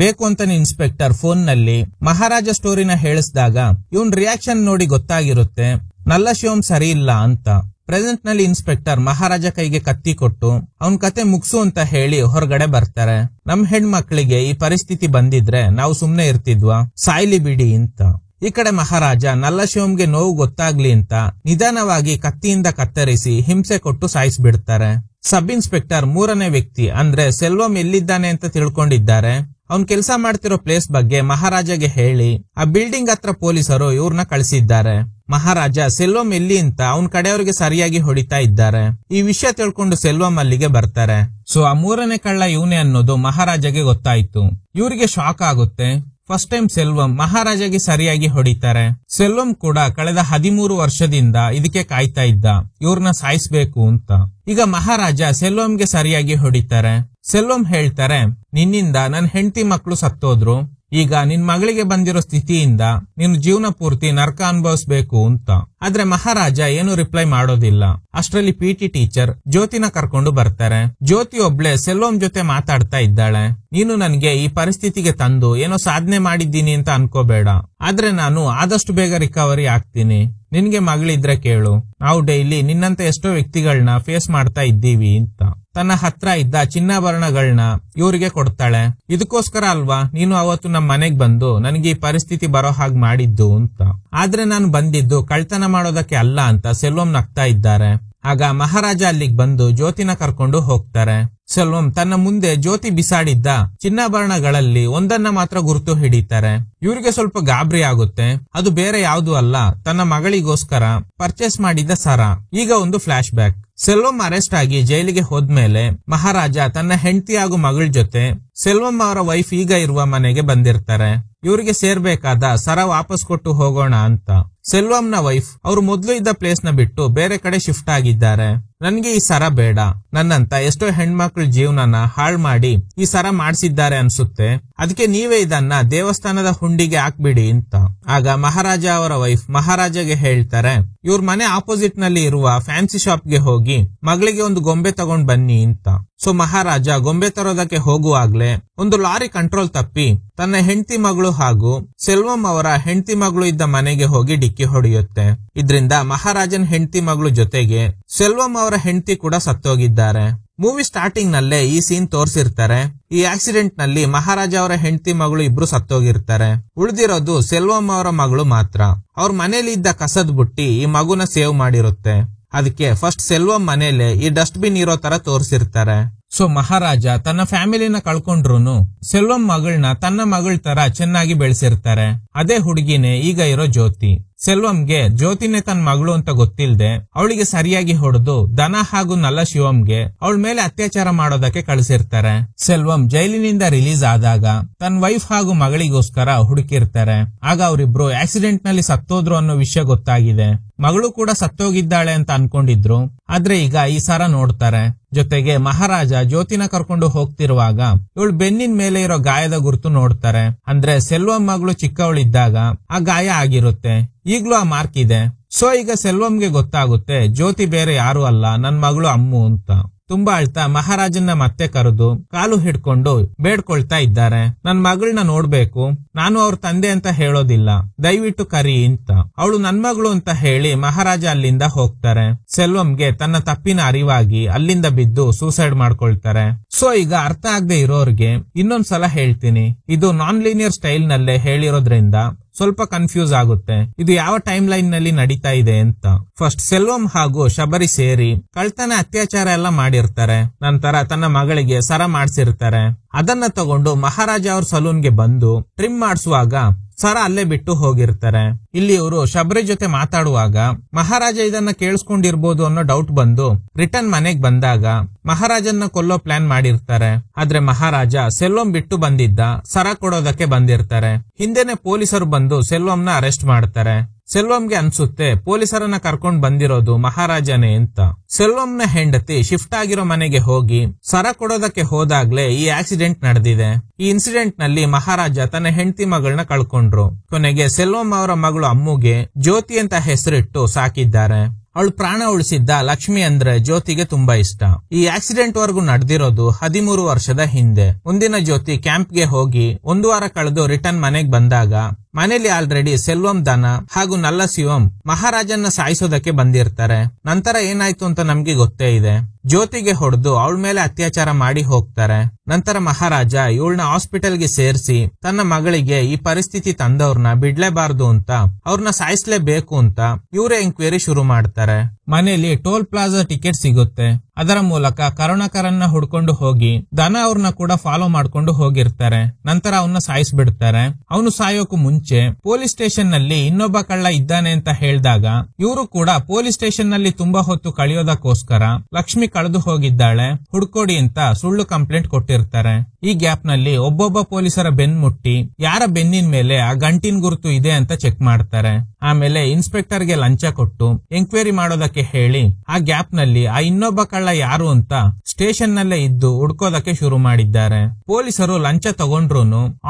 ಬೇಕು ಅಂತ ಇನ್ಸ್ಪೆಕ್ಟರ್ ಫೋನ್ ನಲ್ಲಿ ಮಹಾರಾಜ ಸ್ಟೋರಿನ ಹೇಳಿಸಿದಾಗ ಇವನ್ ರಿಯಾಕ್ಷನ್ ನೋಡಿ ಗೊತ್ತಾಗಿರುತ್ತೆ ನಲ್ಲಶಿವಂ ಸರಿ ಇಲ್ಲ ಅಂತ. ಪ್ರೆಸೆಂಟ್ ನಲ್ಲಿ ಇನ್ಸ್ಪೆಕ್ಟರ್ ಮಹಾರಾಜ ಕೈಗೆ ಕತ್ತಿ ಕೊಟ್ಟು ಅವನ್ ಕತೆ ಮುಗ್ಸು ಅಂತ ಹೇಳಿ ಹೊರಗಡೆ ಬರ್ತಾರೆ. ನಮ್ ಹೆಣ್ಮಕ್ಳಿಗೆ ಈ ಪರಿಸ್ಥಿತಿ ಬಂದಿದ್ರೆ ನಾವು ಸುಮ್ನೆ ಇರ್ತಿದ್ವಾ, ಸಾಯ್ಲಿ ಬಿಡಿ ಅಂತ. ಈ ಕಡೆ ಮಹಾರಾಜ ನಲ್ಲಶಿವಂಗೆ ನೋವು ಗೊತ್ತಾಗ್ಲಿ ಅಂತ ನಿಧಾನವಾಗಿ ಕತ್ತಿಯಿಂದ ಕತ್ತರಿಸಿ ಹಿಂಸೆ ಕೊಟ್ಟು ಸಾಯಿಸ್ಬಿಡ್ತಾರೆ. ಸಬ್ ಇನ್ಸ್ಪೆಕ್ಟರ್ 3ನೇ ವ್ಯಕ್ತಿ ಅಂದ್ರೆ ಸೆಲ್ವಂ ಎಲ್ಲಿದ್ದಾನೆ ಅಂತ ತಿಳ್ಕೊಂಡಿದ್ದಾರೆ. ಅವ್ನ್ ಕೆಲಸ ಮಾಡ್ತಿರೋ ಪ್ಲೇಸ್ ಬಗ್ಗೆ ಮಹಾರಾಜಗೆ ಹೇಳಿ ಆ ಬಿಲ್ಡಿಂಗ್ ಹತ್ರ ಪೊಲೀಸರು ಇವ್ರನ್ನ ಕಳಿಸಿದ್ದಾರೆ. ಮಹಾರಾಜ ಸೆಲ್ವಂ ಎಲ್ಲಿ ಅಂತ ಅವನ್ ಕಡೆಯವ್ರಿಗೆ ಸರಿಯಾಗಿ ಹೊಡಿತಾ ಇದ್ದಾರೆ. ಈ ವಿಷಯ ತಿಳ್ಕೊಂಡು ಸೆಲ್ವಂ ಅಲ್ಲಿಗೆ ಬರ್ತಾರೆ. ಸೊ ಆ 3ನೇ ಕಳ್ಳ ಇವನೇ ಅನ್ನೋದು ಮಹಾರಾಜಗೆ ಗೊತ್ತಾಯ್ತು. ಇವ್ರಿಗೆ ಶಾಕ್ ಆಗುತ್ತೆ. ಫಸ್ಟ್ ಟೈಮ್ ಸೆಲ್ವಂ ಮಹಾರಾಜಗೆ ಸರಿಯಾಗಿ ಹೊಡಿತಾರೆ. ಸೆಲ್ವಂ ಕೂಡ ಕಳೆದ 13 ವರ್ಷದಿಂದ ಇದಕ್ಕೆ ಕಾಯ್ತಾ ಇದ್ದ, ಇವ್ರನ್ನ ಸಾಯಿಸ್ಬೇಕು ಅಂತ. ಈಗ ಮಹಾರಾಜ ಸೆಲ್ವಂಗೆ ಸರಿಯಾಗಿ ಹೊಡಿತಾರೆ. ಸೆಲ್ವಂ ಹೇಳ್ತಾರೆ, ನಿನ್ನಿಂದ ನನ್ ಹೆಂಡತಿ ಮಕ್ಕಳು ಸತ್ತೋದ್ರು, ಈಗ ನಿನ್ ಮಗಳಿಗೆ ಬಂದಿರೋ ಸ್ಥಿತಿಯಿಂದ ನಿನ್ ಜೀವನ ಪೂರ್ತಿ ನರಕ ಅನುಭವಿಸ್ಬೇಕು ಅಂತ. ಆದ್ರೆ ಮಹಾರಾಜ ಏನು ರಿಪ್ಲೈ ಮಾಡೋದಿಲ್ಲ. ಅಷ್ಟರಲ್ಲಿ ಪಿಟಿ ಟೀಚರ್ ಜ್ಯೋತಿನ ಕರ್ಕೊಂಡು ಬರ್ತಾರೆ. ಜ್ಯೋತಿ ಒಬ್ಳೆ ಸೆಲ್ವಂ ಜೊತೆ ಮಾತಾಡ್ತಾ ಇದ್ದಾಳೆ. ನೀನು ನನ್ಗೆ ಈ ಪರಿಸ್ಥಿತಿಗೆ ತಂದು ಏನೋ ಸಾಧನೆ ಮಾಡಿದ್ದೀನಿ ಅಂತ ಅನ್ಕೋಬೇಡ, ಆದ್ರೆ ನಾನು ಆದಷ್ಟು ಬೇಗ ರಿಕವರಿ ಆಗ್ತೀನಿ. ನಿನ್ಗೆ ಮಗಳಿದ್ರೆ ಕೇಳು, ನಾವು ಡೈಲಿ ನಿನ್ನಂತ ಎಷ್ಟೋ ವ್ಯಕ್ತಿಗಳನ್ನ ಫೇಸ್ ಮಾಡ್ತಾ ಇದ್ದೀವಿ ಅಂತ. ತನ್ನ ಹತ್ರ ಇದ್ದ ಚಿನ್ನಾಭರಣಗಳನ್ನ ಇವರಿಗೆ ಕೊಡ್ತಾಳೆ. ಇದಕ್ಕೋಸ್ಕರ ಅಲ್ವಾ ನೀನು ಅವತ್ತು ನಮ್ಮ ಮನೆಗ್ ಬಂದು ನನಗೆ ಈ ಪರಿಸ್ಥಿತಿ ಬರೋ ಹಾಗೆ ಮಾಡಿದ್ದು ಅಂತ. ಆದ್ರೆ ನಾನು ಬಂದಿದ್ದು ಕಳ್ತನ ಮಾಡೋದಕ್ಕೆ ಅಲ್ಲ ಅಂತ ಸೆಲ್ವಂ ನಗ್ತಾ ಇದ್ದಾರೆ. ಆಗ ಮಹಾರಾಜ ಅಲ್ಲಿಗೆ ಬಂದು ಜ್ಯೋತಿನ ಕರ್ಕೊಂಡು ಹೋಗ್ತಾರೆ. ಸೆಲ್ವಂ ತನ್ನ ಮುಂದೆ ಜ್ಯೋತಿ ಬಿಸಾಡಿದ್ದ ಚಿನ್ನಾಭರಣಗಳಲ್ಲಿ ಒಂದನ್ನ ಮಾತ್ರ ಗುರುತು ಹಿಡಿತಾರೆ. ಇವರಿಗೆ ಸ್ವಲ್ಪ ಗಾಬರಿ ಆಗುತ್ತೆ. ಅದು ಬೇರೆ ಯಾವುದು ಅಲ್ಲ, ತನ್ನ ಮಗಳಿಗೋಸ್ಕರ ಪರ್ಚೇಸ್ ಮಾಡಿದ್ದ ಸರ. ಈಗ ಒಂದು ಫ್ಲಾಶ್ ಬ್ಯಾಕ್. ಸೆಲ್ವಂ ಅರೆಸ್ಟ್ ಆಗಿ ಜೈಲಿಗೆ ಹೋದ್ಮೇಲೆ ಮಹಾರಾಜ ತನ್ನ ಹೆಂಡತಿ ಹಾಗೂ ಮಗಳ ಜೊತೆ ಸೆಲ್ವಂ ಅವರ ವೈಫ್ ಈಗ ಇರುವ ಮನೆಗೆ ಬಂದಿರ್ತಾರೆ. ಇವರಿಗೆ ಸೇರ್ಬೇಕಾದ ಸರ ವಾಪಸ್ ಕೊಟ್ಟು ಹೋಗೋಣ ಅಂತ. ಸೆಲ್ವಂನ ವೈಫ್ ಅವರು ಮೊದಲು ಇದ್ದ ಪ್ಲೇಸ್ ನ ಬಿಟ್ಟು ಬೇರೆ ಕಡೆ ಶಿಫ್ಟ್ ಆಗಿದ್ದಾರೆ. ನನ್ಗೆ ಈ ಸರ ಬೇಡ, ನನ್ನಂತ ಎಷ್ಟೋ ಹೆಣ್ಮಕ್ಳ ಜೀವನನ ಹಾಳು ಮಾಡಿ ಈ ಸರ ಮಾಡಿಸಿದ್ದಾರೆ ಅನ್ಸುತ್ತೆ, ಅದಕ್ಕೆ ನೀವೇ ಇದನ್ನ ದೇವಸ್ಥಾನದ ಹುಂಡಿಗೆ ಹಾಕ್ಬಿಡಿ ಅಂತ. ಆಗ ಮಹಾರಾಜ ಅವರ ವೈಫ್ ಮಹಾರಾಜಗೆ ಹೇಳ್ತಾರೆ, ಇವ್ರ ಮನೆ ಆಪೋಸಿಟ್ ನಲ್ಲಿ ಇರುವ ಫ್ಯಾನ್ಸಿ ಶಾಪ್ ಗೆ ಹೋಗಿ ಮಗಳಿಗೆ ಒಂದು ಗೊಂಬೆ ತಗೊಂಡ್ ಬನ್ನಿ ಅಂತ. ಸೊ ಮಹಾರಾಜ ಗೊಂಬೆ ತರೋದಕ್ಕೆ ಹೋಗುವಾಗ್ಲೇ ಒಂದು ಲಾರಿ ಕಂಟ್ರೋಲ್ ತಪ್ಪಿ ತನ್ನ ಹೆಂಡತಿ ಮಗಳು ಹಾಗೂ ಸೆಲ್ವಂ ಅವರ ಹೆಂಡತಿ ಮಗಳು ಇದ್ದ ಮನೆಗೆ ಹೋಗಿ ಡಿಕ್ಕಿ ಹೊಡೆಯುತ್ತೆ. ಇದರಿಂದ ಮಹಾರಾಜನ್ ಹೆಂಡತಿ ಮಗಳು ಜೊತೆಗೆ ಸೆಲ್ವಂ ಅವರ ಹೆಂಡತಿ ಕೂಡ ಸತ್ತೋಗಿದ್ದಾರೆ. ಮೂವಿ ಸ್ಟಾರ್ಟಿಂಗ್ ನಲ್ಲೇ ಈ ಸೀನ್ ತೋರಿಸಿರ್ತಾರೆ. ಈ ಆಕ್ಸಿಡೆಂಟ್ ನಲ್ಲಿ ಮಹಾರಾಜ ಅವರ ಹೆಂಡತಿ ಮಗಳು ಇಬ್ರು ಸತ್ತೋಗಿರ್ತಾರೆ. ಉಳಿದಿರೋದು ಸೆಲ್ವಂ ಅವರ ಮಗಳು ಮಾತ್ರ. ಅವ್ರ ಮನೇಲಿ ಇದ್ದ ಕಸದ ಬುಟ್ಟಿ ಈ ಮಗುನ ಸೇವ್ ಮಾಡಿರುತ್ತೆ. ಅದಕ್ಕೆ ಫಸ್ಟ್ ಸೆಲ್ವಂ ಮನೇಲೆ ಈ ಡಸ್ಟ್ ಬಿನ್ ಇರೋ ತರ ತೋರಿಸಿರ್ತಾರೆ. ಸೊ ಮಹಾರಾಜ ತನ್ನ ಫ್ಯಾಮಿಲಿನ ಕಳ್ಕೊಂಡ್ರು ಸೆಲ್ವಂ ಮಗಳನ್ನ ತನ್ನ ಮಗಳ ತರ ಚೆನ್ನಾಗಿ ಬೆಳೆಸಿರ್ತಾರೆ. ಅದೇ ಹುಡುಗಿನೇ ಈಗ ಇರೋ ಜ್ಯೋತಿ. ಸೆಲ್ವಂಗೆ ಜ್ಯೋತಿನೇ ತನ್ನ ಮಗಳು ಅಂತ ಗೊತ್ತಿಲ್ಲದೆ ಅವಳಿಗೆ ಸರಿಯಾಗಿ ಹೊಡೆದು ದನ ಹಾಗೂ ನಲ್ಲ ಶಿವಂಗೆ ಅವಳ ಮೇಲೆ ಅತ್ಯಾಚಾರ ಮಾಡೋದಕ್ಕೆ ಕಳಿಸಿರ್ತಾರೆ. ಸೆಲ್ವಂ ಜೈಲಿನಿಂದ ರಿಲೀಸ್ ಆದಾಗ ತನ್ನ ವೈಫ್ ಹಾಗೂ ಮಗಳಿಗೋಸ್ಕರ ಹುಡುಕಿರ್ತಾರೆ. ಆಗ ಅವರಿಬ್ರು ಆಕ್ಸಿಡೆಂಟ್ ನಲ್ಲಿ ಸತ್ತೋದ್ರು ಅನ್ನೋ ವಿಷಯ ಗೊತ್ತಾಗಿದೆ. ಮಗಳು ಕೂಡ ಸತ್ತೋಗಿದ್ದಾಳೆ ಅಂತ ಅನ್ಕೊಂಡಿದ್ರು. ಆದ್ರೆ ಈಗ ಈ ಸರ ನೋಡ್ತಾರೆ. ಜೊತೆಗೆ ಮಹಾರಾಜ ಜ್ಯೋತಿನ ಕರ್ಕೊಂಡು ಹೋಗ್ತಿರುವಾಗ ಇವಳು ಬೆನ್ನಿನ ಮೇಲೆ ಇರೋ ಗಾಯದ ಗುರುತು ನೋಡ್ತಾರೆ. ಅಂದ್ರೆ ಸೆಲ್ವಂ ಮಗಳು ಚಿಕ್ಕವಳಿದ್ದಾಗ ಆ ಗಾಯ ಆಗಿರುತ್ತೆ. ಈಗ್ಲೂ ಆ ಮಾರ್ಕ್ ಇದೆ. ಸೊ ಈಗ ಸೆಲ್ವಂಗೆ ಗೊತ್ತಾಗುತ್ತೆ ಜ್ಯೋತಿ ಬೇರೆ ಯಾರು ಅಲ್ಲ, ನನ್ ಮಗಳು ಅಮ್ಮು ಅಂತ. ತುಂಬಾ ಅಳ್ತಾ ಮಹಾರಾಜನ್ನ ಮತ್ತೆ ಕರೆದು ಕಾಲು ಹಿಡ್ಕೊಂಡು ಬೇಡ್ಕೊಳ್ತಾ ಇದ್ದಾರೆ. ನನ್ ಮಗಳನ್ನ ನೋಡ್ಬೇಕು, ನಾನು ಅವ್ರ ತಂದೆ ಅಂತ ಹೇಳೋದಿಲ್ಲ, ದಯವಿಟ್ಟು ಕರಿ ಅಂತ. ಅವಳು ನನ್ ಮಗಳು ಅಂತ ಹೇಳಿ ಮಹಾರಾಜ ಅಲ್ಲಿಂದ ಹೋಗ್ತಾರೆ. ಸೆಲ್ವಂಗೆ ತನ್ನ ತಪ್ಪಿನ ಅರಿವಾಗಿ ಅಲ್ಲಿಂದ ಬಿದ್ದು ಸೂಸೈಡ್ ಮಾಡ್ಕೊಳ್ತಾರೆ. ಸೊ ಈಗ ಅರ್ಥ ಆಗದೆ ಇರೋರ್ಗೆ ಇನ್ನೊಂದ್ಸಲ ಹೇಳ್ತೀನಿ, ಇದು ನಾನ್ ಲೀನಿಯರ್ ಸ್ಟೈಲ್ ನಲ್ಲೇ ಹೇಳಿರೋದ್ರಿಂದ ಸ್ವಲ್ಪ ಕನ್ಫ್ಯೂಸ್ ಆಗುತ್ತೆ ಇದು ಯಾವ ಟೈಮ್ ಲೈನ್ ನಲ್ಲಿ ನಡೀತಾ ಇದೆ ಅಂತ. ಫಸ್ಟ್ ಸೆಲ್ವಂ ಹಾಗೂ ಶಬರಿ ಸೇರಿ ಕಳ್ತನ ಅತ್ಯಾಚಾರ ಎಲ್ಲ ಮಾಡಿರ್ತಾರೆ. ನಂತರ ತನ್ನ ಮಗಳಿಗೆ ಸರ ಮಾಡ್ಸಿರ್ತಾರೆ. ಅದನ್ನ ತಗೊಂಡು ಮಹಾರಾಜ ಅವ್ರ ಸಲೂನ್ಗೆ ಬಂದು ಟ್ರಿಮ್ ಮಾಡಿಸುವಾಗ ಸರ ಅಲ್ಲೇ ಬಿಟ್ಟು ಹೋಗಿರ್ತಾರೆ. ಇಲ್ಲಿ ಇವರು ಶಬರಿ ಜೊತೆ ಮಾತಾಡುವಾಗ ಮಹಾರಾಜ ಇದನ್ನ ಕೇಳಿಸ್ಕೊಂಡಿರ್ಬೋದು ಅನ್ನೋ ಡೌಟ್ ಬಂದು ರಿಟರ್ನ್ ಮನೆಗ್ ಬಂದಾಗ ಮಹಾರಾಜನ್ನ ಕೊಲ್ಲೋ ಪ್ಲಾನ್ ಮಾಡಿರ್ತಾರೆ. ಆದ್ರೆ ಮಹಾರಾಜ ಸೆಲ್ವಂ ಬಿಟ್ಟು ಬಂದಿದ್ದ ಸರ ಕೊಡೋದಕ್ಕೆ ಬಂದಿರ್ತಾರೆ. ಹಿಂದೆನೆ ಪೊಲೀಸರು ಬಂದು ಸೆಲ್ವಂನ ಅರೆಸ್ಟ್ ಮಾಡ್ತಾರೆ. ಸೆಲ್ವಂಗೆ ಅನ್ಸುತ್ತೆ ಪೊಲೀಸರನ್ನ ಕರ್ಕೊಂಡ್ ಬಂದಿರೋದು ಮಹಾರಾಜನೇ ಅಂತ. ಸೆಲ್ವಂನ ಹೆಂಡತಿ ಶಿಫ್ಟ್ ಆಗಿರೋ ಮನೆಗೆ ಹೋಗಿ ಸರ ಕೊಡೋದಕ್ಕೆ ಹೋದಾಗ್ಲೇ ಈ ಆಕ್ಸಿಡೆಂಟ್ ನಡೆದಿದೆ. ಈ ಇನ್ಸಿಡೆಂಟ್ ನಲ್ಲಿ ಮಹಾರಾಜ ತನ್ನ ಹೆಂಡತಿ ಮಗಳನ್ನ ಕಳ್ಕೊಂಡ್ರು. ಕೊನೆಗೆ ಸೆಲ್ವಂ ಅವರ ಮಗಳು ಅಮ್ಮುಗೆ ಜ್ಯೋತಿ ಅಂತ ಹೆಸರಿಟ್ಟು ಸಾಕಿದ್ದಾರೆ. ಅವಳು ಪ್ರಾಣ ಉಳಿಸಿದ್ದ ಲಕ್ಷ್ಮಿ ಅಂದ್ರೆ ಜ್ಯೋತಿಗೆ ತುಂಬಾ ಇಷ್ಟ. ಈ ಆಕ್ಸಿಡೆಂಟ್ ವರೆಗೂ ನಡೆದಿರೋದು 13 ವರ್ಷದ ಹಿಂದೆ. ಮುಂದಿನ ಜ್ಯೋತಿ ಕ್ಯಾಂಪ್ಗೆ ಹೋಗಿ 1 ವಾರ ಕಳೆದು ರಿಟರ್ನ್ ಮನೆಗ್ ಬಂದಾಗ ಮನೇಲಿ ಆಲ್ರೆಡಿ ಸೆಲ್ವಂ ದನ ಹಾಗೂ ನಲ್ಲ ಶಿವಂ ಮಹಾರಾಜನ್ನ ಸಾಯಿಸೋದಕ್ಕೆ ಬಂದಿರ್ತಾರೆ. ನಂತರ ಏನಾಯ್ತು ಅಂತ ನಮ್ಗೆ ಗೊತ್ತೇ ಇದೆ. ಜ್ಯೋತಿಗೆ ಹೊಡೆದು ಅವಳ ಮೇಲೆ ಅತ್ಯಾಚಾರ ಮಾಡಿ ಹೋಗ್ತಾರೆ. ನಂತರ ಮಹಾರಾಜ ಇವಳನ್ನ ಹಾಸ್ಪಿಟಲ್ಗೆ ಸೇರಿಸಿ ತನ್ನ ಮಗಳಿಗೆ ಈ ಪರಿಸ್ಥಿತಿ ತಂದವ್ರನ್ನ ಬಿಡ್ಲೇಬಾರ್ದು ಅಂತ ಅವ್ರನ್ನ ಸಾಯಿಸ್ಲೇಬೇಕು ಅಂತ ಇವರೇ ಎಂಕ್ವೈರಿ ಶುರು ಮಾಡ್ತಾರೆ. ಮನೆಯಲ್ಲಿ ಟೋಲ್ ಪ್ಲಾಜಾ ಟಿಕೆಟ್ ಸಿಗುತ್ತೆ. ಅದರ ಮೂಲಕ ಕರುಣಾಕರನ್ನ ಹುಡ್ಕೊಂಡು ಹೋಗಿ ದನ ಅವ್ರನ್ನ ಕೂಡ ಫಾಲೋ ಮಾಡ್ಕೊಂಡು ಹೋಗಿರ್ತಾರೆ. ನಂತರ ಅವನ್ನ ಸಾಯಿಸ್ಬಿಡ್ತಾರೆ. ಅವನು ಸಾಯೋಕು ಮುಂಚೆ ಪೊಲೀಸ್ ಸ್ಟೇಷನ್ ನಲ್ಲಿ ಇನ್ನೊಬ್ಬ ಕಳ್ಳ ಇದ್ದಾನೆ ಅಂತ ಹೇಳಿದಾಗ ಇವರು ಕೂಡ ಪೊಲೀಸ್ ಸ್ಟೇಷನ್ ನಲ್ಲಿ ತುಂಬಾ ಹೊತ್ತು ಕಳೆಯೋದಕ್ಕೋಸ್ಕರ ಲಕ್ಷ್ಮಿ ಕಳೆದು ಹೋಗಿದ್ದಾಳೆ ಹುಡ್ಕೊಡಿ ಅಂತ ಸುಳ್ಳು ಕಂಪ್ಲೇಂಟ್ ಕೊಟ್ಟಿರ್ತಾರೆ. ಈ ಗ್ಯಾಪ್ ನಲ್ಲಿ ಒಬ್ಬೊಬ್ಬ ಪೊಲೀಸರ ಬೆನ್ ಮುಟ್ಟಿ ಯಾರ ಬೆನ್ನಿನ ಮೇಲೆ ಆ ಗಂಟಿನ ಗುರುತು ಇದೆ ಅಂತ ಚೆಕ್ ಮಾಡ್ತಾರೆ. ಆಮೇಲೆ ಇನ್ಸ್ಪೆಕ್ಟರ್ಗೆ ಲಂಚ ಕೊಟ್ಟು ಎಂಕ್ವೈರಿ ಮಾಡೋದಕ್ಕೆ ಹೇಳಿ ಆ ಗ್ಯಾಪ್ ನಲ್ಲಿ ಆ ಇನ್ನೊಬ್ಬ ಕಳ್ಳ ಯಾರು ಅಂತ ಸ್ಟೇಷನ್ ನಲ್ಲೇ ಇದ್ದು ಹುಡ್ಕೋದಕ್ಕೆ ಶುರು ಮಾಡಿದ್ದಾರೆ. ಪೊಲೀಸರು ಲಂಚ ತಗೊಂಡ್ರು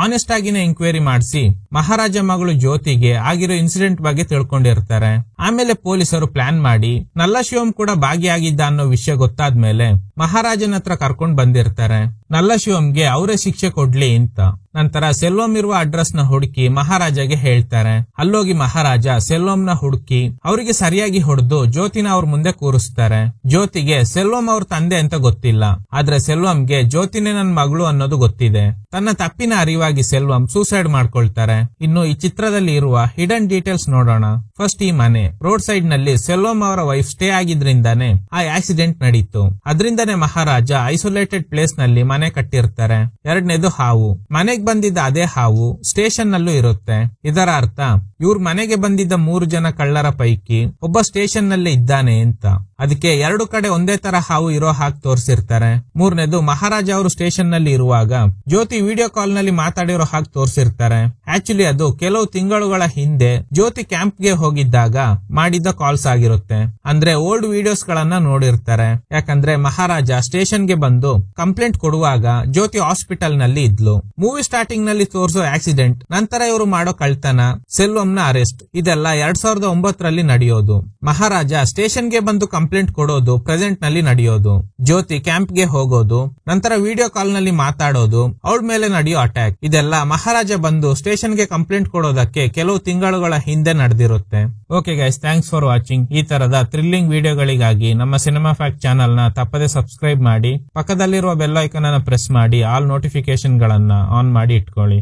ಆನೆಸ್ಟ್ ಆಗಿನೇ ಎಂಕ್ವೈರಿ ಮಾಡಿಸಿ ಮಹಾರಾಜ ಮಗಳು ಜ್ಯೋತಿಗೆ ಆಗಿರೋ ಇನ್ಸಿಡೆಂಟ್ ಬಗ್ಗೆ ತಿಳ್ಕೊಂಡಿರ್ತಾರೆ. ಆಮೇಲೆ ಪೊಲೀಸರು ಪ್ಲಾನ್ ಮಾಡಿ ನಲ್ಲ ಶಿವಂ ಕೂಡ ಭಾಗಿಯಾಗಿದ್ದ ಅನ್ನೋ ವಿಷಯ ಗೊತ್ತಾದ್ಮೇಲೆ ಮಹಾರಾಜನ ಹತ್ರ ಕರ್ಕೊಂಡ್ ಬಂದಿರ್ತಾರೆ. ನಲ್ಲ ಶಿವಂಗೆ ಅವರೇ ಶಿಕ್ಷೆ ಕೊಡ್ಲಿ ಅಂತ. ನಂತರ ಸೆಲ್ವಂ ಇರುವ ಅಡ್ರೆಸ್ ನ ಹುಡುಕಿ ಮಹಾರಾಜಗೆ ಹೇಳ್ತಾರೆ. ಅಲ್ಲೋಗಿ ಮಹಾರಾಜ ಸೆಲ್ವಂನ ಹುಡುಕಿ ಅವರಿಗೆ ಸರಿಯಾಗಿ ಹೊಡೆದು ಜ್ಯೋತಿನ ಅವ್ರ ಮುಂದೆ ಕೂರಿಸ್ತಾರೆ. ಜ್ಯೋತಿಗೆ ಸೆಲ್ವಂ ಅವ್ರ ತಂದೆ ಅಂತ ಗೊತ್ತಿಲ್ಲ. ಆದ್ರೆ ಸೆಲ್ವಂಗೆ ಜ್ಯೋತಿನೇ ನನ್ ಮಗಳು ಅನ್ನೋದು ಗೊತ್ತಿದೆ. ತನ್ನ ತಪ್ಪಿನ ಅರಿವಾಗಿ ಸೆಲ್ವಂ ಸೂಸೈಡ್ ಮಾಡ್ಕೊಳ್ತಾರೆ. ಇನ್ನು ಈ ಚಿತ್ರದಲ್ಲಿ ಇರುವ ಹಿಡನ್ ಡೀಟೇಲ್ಸ್ ನೋಡೋಣ. ಫಸ್ಟ್ ಈ ಮನೆ ರೋಡ್ ಸೈಡ್ ನಲ್ಲಿ ಸೆಲ್ವಂ ಅವರ ವೈಫ್ ಸ್ಟೇ ಆಗಿದ್ರಿಂದಾನೆ ಆ ಆಕ್ಸಿಡೆಂಟ್ ನಡೀತು. ಅದರಿಂದನೇ ಮಹಾರಾಜ ಐಸೋಲೇಟೆಡ್ ಪ್ಲೇಸ್ ನಲ್ಲಿ ಮನೆ ಮನೆ ಕಟ್ಟಿರ್ತಾರೆ. ಎರಡನೇದು ಹಾವು. ಮನೆಗ್ ಬಂದಿದ್ದ ಅದೇ ಹಾವು ಸ್ಟೇಷನ್ ನಲ್ಲೂ ಇರುತ್ತೆ. ಇದರ ಅರ್ಥ ಇವ್ರ ಮನೆಗೆ ಬಂದಿದ್ದ 3 ಜನ ಕಳ್ಳರ ಪೈಕಿ ಒಬ್ಬ ಸ್ಟೇಷನ್ ನಲ್ಲೇ ಇದ್ದಾನೆ ಅಂತ. ಅದಕ್ಕೆ 2 ಕಡೆ ಒಂದೇ ತರ ಹಾವು ಇರೋ ಹಾಗೆ ತೋರಿಸಿರ್ತಾರೆ. ಮೂರನೇದು ಮಹಾರಾಜ ಅವರು ಸ್ಟೇಷನ್ ನಲ್ಲಿ ಇರುವಾಗ ಜ್ಯೋತಿ ವಿಡಿಯೋ ಕಾಲ್ ನಲ್ಲಿ ಮಾತಾಡಿರೋ ಹಾಗೆ ತೋರಿಸಿರ್ತಾರೆ. ಆಕ್ಚುಲಿ ಅದು ಕೆಲವು ತಿಂಗಳುಗಳ ಹಿಂದೆ ಜ್ಯೋತಿ ಕ್ಯಾಂಪ್ ಗೆ ಹೋಗಿದ್ದಾಗ ಮಾಡಿದ ಕಾಲ್ಸ್ ಆಗಿರುತ್ತೆ. ಅಂದ್ರೆ ಓಲ್ಡ್ ವಿಡಿಯೋಸ್ ಗಳನ್ನ ನೋಡಿರ್ತಾರೆ. ಯಾಕಂದ್ರೆ ಮಹಾರಾಜ ಸ್ಟೇಷನ್ ಗೆ ಬಂದು ಕಂಪ್ಲೇಂಟ್ ಕೊಡುವಾಗ ಜ್ಯೋತಿ ಹಾಸ್ಪಿಟಲ್ ನಲ್ಲಿ ಇದ್ಲು. ಮೂವಿ ಸ್ಟಾರ್ಟಿಂಗ್ ನಲ್ಲಿ ತೋರಿಸೋ ಆಕ್ಸಿಡೆಂಟ್, ನಂತರ ಇವರು ಮಾಡೋ ಕಳ್ತನ, ಸೆಲ್ವಂ ನ ಅರೆಸ್ಟ್, ಇದೆಲ್ಲ 2009ರಲ್ಲಿ ನಡೆಯೋದು. ಮಹಾರಾಜ ಸ್ಟೇಷನ್ ಗೆ ಬಂದು ಕಂಪ್ಲೇಂಟ್ ಕೊಡೋದು ಪ್ರೆಸೆಂಟ್ ನಲ್ಲಿ ನಡೆಯೋದು. ಜ್ಯೋತಿ ಕ್ಯಾಂಪ್ ಗೆ ಹೋಗೋದು, ನಂತರ ವಿಡಿಯೋ ಕಾಲ್ ನಲ್ಲಿ ಮಾತಾಡೋದು, ಅವಳ ಮೇಲೆ ನಡೆಯೋ ಅಟ್ಯಾಕ್, ಇದೆಲ್ಲ ಮಹಾರಾಜ ಬಂದು ಸ್ಟೇಷನ್ ಗೆ ಕಂಪ್ಲೇಂಟ್ ಕೊಡೋದಕ್ಕೆ ಕೆಲವು ತಿಂಗಳುಗಳ ಹಿಂದೆ ನಡೆದಿರುತ್ತೆ. Okay guys, thanks for watching. ಈ ತರದ ಥ್ರಿಲ್ಲಿಂಗ್ ವಿಡಿಯೋಗಳಿಗಾಗಿ ನಮ್ಮ ಸಿನಿಮಾ ಫ್ಯಾಕ್ಟ್ ಚಾನೆಲ್ ನ ತಪ್ಪದೆ ಸಬ್ಸ್ಕ್ರೈಬ್ ಮಾಡಿ, ಪಕ್ಕದಲ್ಲಿರುವ ಬೆಲ್ ಐಕಾನ್ ಅನ್ನು ಪ್ರೆಸ್ ಮಾಡಿ ಆಲ್ ನೋಟಿಫಿಕೇಶನ್ ಗಳನ್ನ ಆನ್ ಮಾಡಿ ಇಟ್ಕೊಳ್ಳಿ.